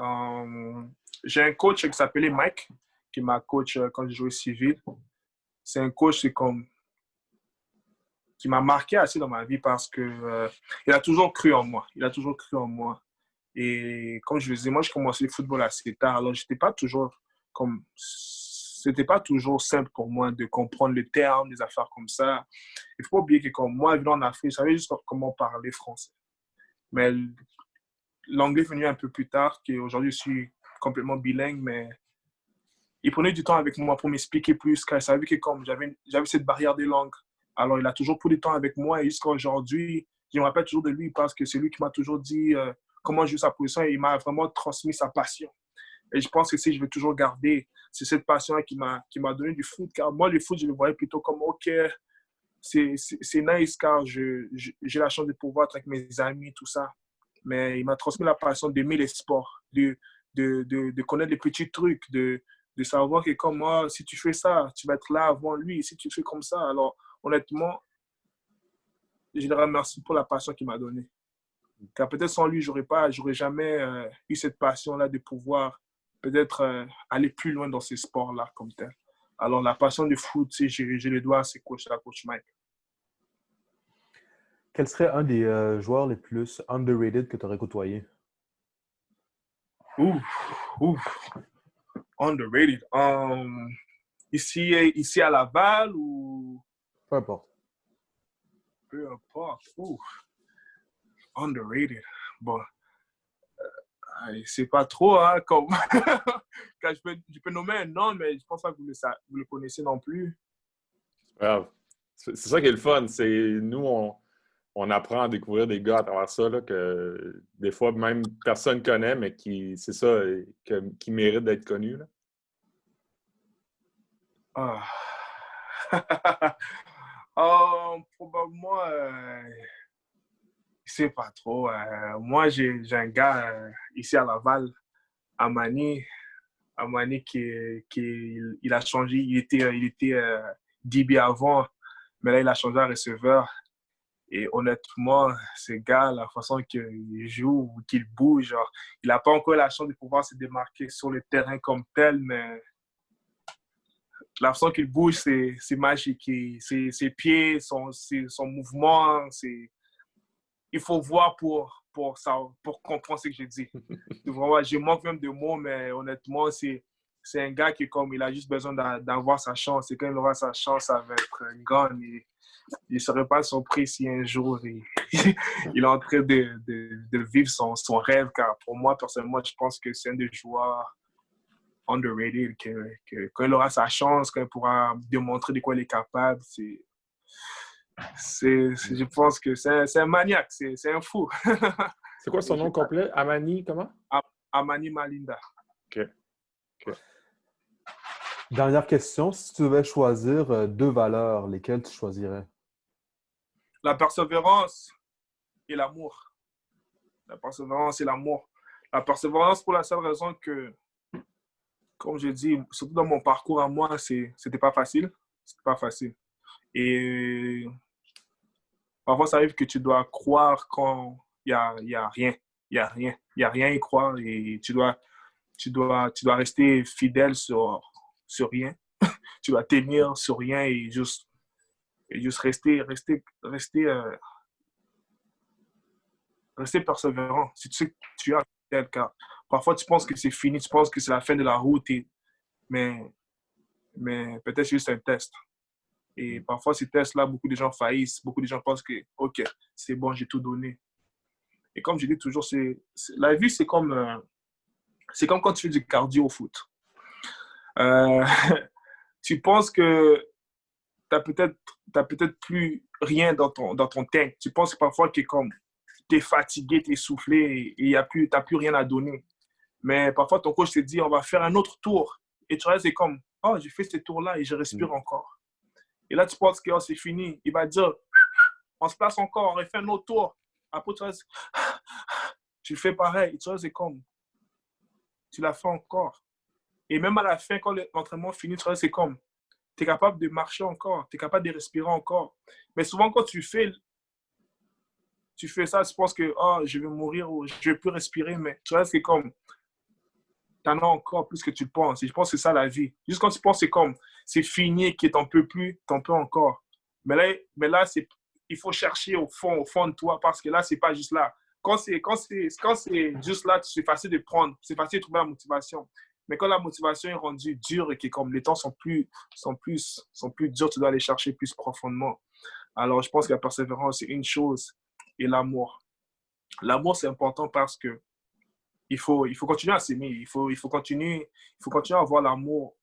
J'ai un coach qui s'appelait Mike, qui m'a coach quand j'ai joué civil. C'est un coach qui m'a marqué assez dans ma vie parce que il a toujours cru en moi. Il a toujours cru en moi. Et comme je le disais, moi, je commençais le football assez tard. Alors, c'était pas toujours simple pour moi de comprendre les termes, des affaires comme ça. Il ne faut pas oublier que comme moi, vivant en Afrique, je savais juste comment parler français. Mais l'anglais est venu un peu plus tard, qu'aujourd'hui, je suis complètement bilingue, mais il prenait du temps avec moi pour m'expliquer plus, car il savait que comme j'avais cette barrière des langues. Alors, il a toujours pris du temps avec moi et jusqu'à aujourd'hui, je me rappelle toujours de lui parce que c'est lui qui m'a toujours dit comment jouer sa position et il m'a vraiment transmis sa passion. Et je pense que si je veux toujours garder, c'est cette passion qui m'a donné du foot, car moi, le foot, je le voyais plutôt comme, OK, c'est nice car j'ai la chance de pouvoir être avec mes amis, tout ça. Mais il m'a transmis la passion d'aimer les sports, de connaître les petits trucs, de savoir que comme moi, si tu fais ça, tu vas être là avant lui. Si tu fais comme ça, alors honnêtement, je le remercie pour la passion qu'il m'a donnée. Car peut-être sans lui, j'aurais jamais eu cette passion-là de pouvoir peut-être aller plus loin dans ces sports-là comme tel. Alors la passion du foot, je le dois à ce coach-là, coach Mike. Quel serait un des joueurs les plus underrated que tu aurais côtoyé? Ouf. Underrated. Ici à Laval ou... Peu importe. Peu importe. Underrated. Bon. C'est pas trop, hein, comme... je peux nommer un nom, mais je pense pas que vous le connaissez non plus. Bravo. C'est ça qui est le fun. C'est nous, on apprend à découvrir des gars à travers ça là, que des fois même personne connaît, mais c'est ça qui mérite d'être connu. Là. Probablement, je sais pas trop. Moi, j'ai un gars ici à Laval, Amani il a changé. Il était DB avant, mais là, il a changé à receveur. Et honnêtement, ce gars, la façon qu'il joue ou qu'il bouge, genre, il n'a pas encore la chance de pouvoir se démarquer sur le terrain comme tel, mais la façon qu'il bouge, c'est magique. Ses pieds, son mouvement, il faut voir pour comprendre ce que je dis. Vraiment, je manque même de mots, mais honnêtement, c'est un gars qui, comme il a juste besoin d'avoir sa chance. Et quand il aura sa chance, ça va être une gagne. Il ne serait pas surpris si un jour il est en train de vivre son rêve. Car pour moi, personnellement, je pense que c'est un des joueurs underrated. Que quand il aura sa chance, quand il pourra démontrer de quoi il est capable, je pense que c'est un maniaque, c'est un fou. C'est quoi son nom complet? Amani, comment? Amani Malinda. OK. Dernière question, si tu devais choisir 2 valeurs, lesquelles tu choisirais? La persévérance et l'amour. La persévérance et l'amour. La persévérance pour la seule raison que, comme je dis, surtout dans mon parcours à moi, c'était pas facile. C'était pas facile. Et parfois, ça arrive que tu dois croire quand il y a rien. Il Il n'y a rien. Il n'y a rien à y croire et tu dois rester fidèle sur rien. Tu dois tenir sur rien et juste rester persévérant. Si tu sais que tu as tel cas. Parfois, tu penses que c'est fini, tu penses que c'est la fin de la route, mais peut-être c'est juste un test. Et parfois, ces tests-là, beaucoup de gens faillissent. Beaucoup de gens pensent que, OK, c'est bon, j'ai tout donné. Et comme je dis toujours, la vie, c'est comme quand tu fais du cardio au foot. Euh, tu penses que tu n'as peut-être plus rien dans ton tank. Tu penses parfois que comme tu es fatigué, tu es essoufflé et tu n'as plus rien à donner. Mais parfois, ton coach te dit, on va faire un autre tour. Et tu restes comme, oh, j'ai fait ce tour-là et je respire encore. Et là, tu penses que oh, c'est fini. Il va dire, on se place encore, on refait un autre tour. Après, tu restes, tu fais pareil. Et tu restes comme, tu l'as fait encore. Et même à la fin, quand l'entraînement finit, tu restes comme, tu es capable de marcher encore, tu es capable de respirer encore. Mais souvent, quand tu fais ça, tu penses que oh, je vais mourir ou je ne vais plus respirer. Mais tu restes comme, tu en as encore plus que tu penses. Et je pense que c'est ça la vie. Juste quand tu penses que c'est fini, que tu n'en peux plus, tu en peux encore. Mais là il faut chercher au fond de toi parce que là, ce n'est pas juste là. Quand c'est juste là, c'est facile de prendre, c'est facile de trouver la motivation. Mais quand la motivation est rendue dure et que comme les temps sont plus durs, tu dois aller chercher plus profondément. Alors, je pense que la persévérance, c'est une chose et l'amour. L'amour, c'est important parce que il faut continuer à s'aimer. Il faut continuer à avoir l'amour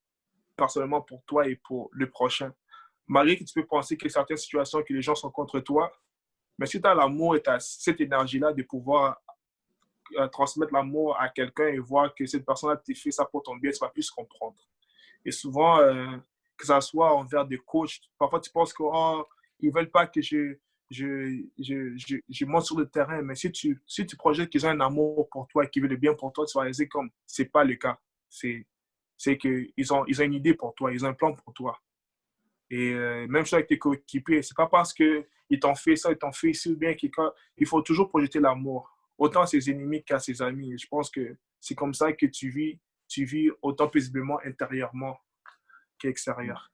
personnellement pour toi et pour le prochain. Malgré que tu peux penser qu'il y a certaines situations que les gens sont contre toi, mais si tu as l'amour et tu as cette énergie-là de pouvoir transmettre l'amour à quelqu'un et voir que cette personne-là t'a fait ça pour ton bien, tu vas plus comprendre. Et souvent, que ça soit envers des coachs, parfois tu penses qu'ils ne veulent pas que je monte sur le terrain, mais si tu projettes qu'ils ont un amour pour toi et qu'ils veulent le bien pour toi, tu vas réaliser comme ce n'est pas le cas. C'est qu'ils ont une idée pour toi, ils ont un plan pour toi. Et même chose avec tes coéquipiers, c'est pas parce qu'ils t'ont fait ça, ils t'ont fait si bien qu'il faut toujours projeter l'amour, autant à ses ennemis qu'à ses amis. Et je pense que c'est comme ça que tu vis autant paisiblement intérieurement qu'extérieur.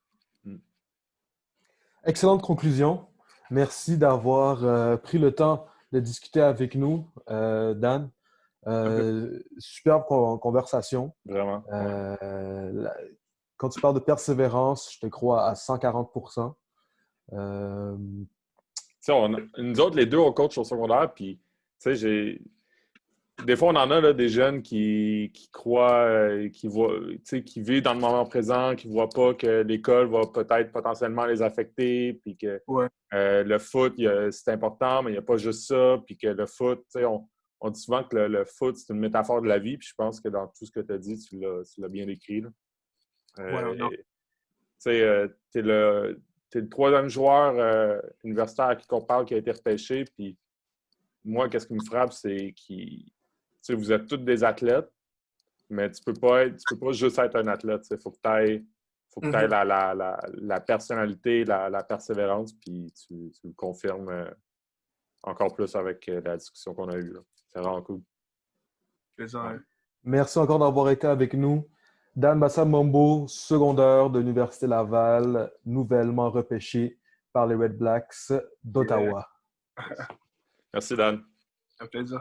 Excellente conclusion. Merci d'avoir pris le temps de discuter avec nous, Dan. Superbe conversation. Vraiment. Quand tu parles de persévérance, je te crois à 140%. Nous autres, les deux, on coach au secondaire, puis des fois, on en a là, des jeunes qui croient, qui vivent dans le moment présent, qui ne voient pas que l'école va peut-être potentiellement les affecter, puis que le foot, c'est important, mais il n'y a pas juste ça, puis que le foot, on dit souvent que le foot, c'est une métaphore de la vie, puis je pense que dans tout ce que tu as dit, tu l'as bien décrit. Tu es le troisième joueur universitaire à qui on parle qui a été repêché, puis moi, qu'est-ce qui me frappe, c'est que vous êtes tous des athlètes, mais tu peux pas juste être un athlète. Il faut que tu ailles la personnalité, la persévérance, puis tu le confirmes encore plus avec la discussion qu'on a eue. Là. C'est vraiment cool. Merci encore d'avoir été avec nous. Dan Bassam Mombo, secondaire de l'Université Laval, nouvellement repêché par les Red Blacks d'Ottawa. Merci, Dan. Un plaisir.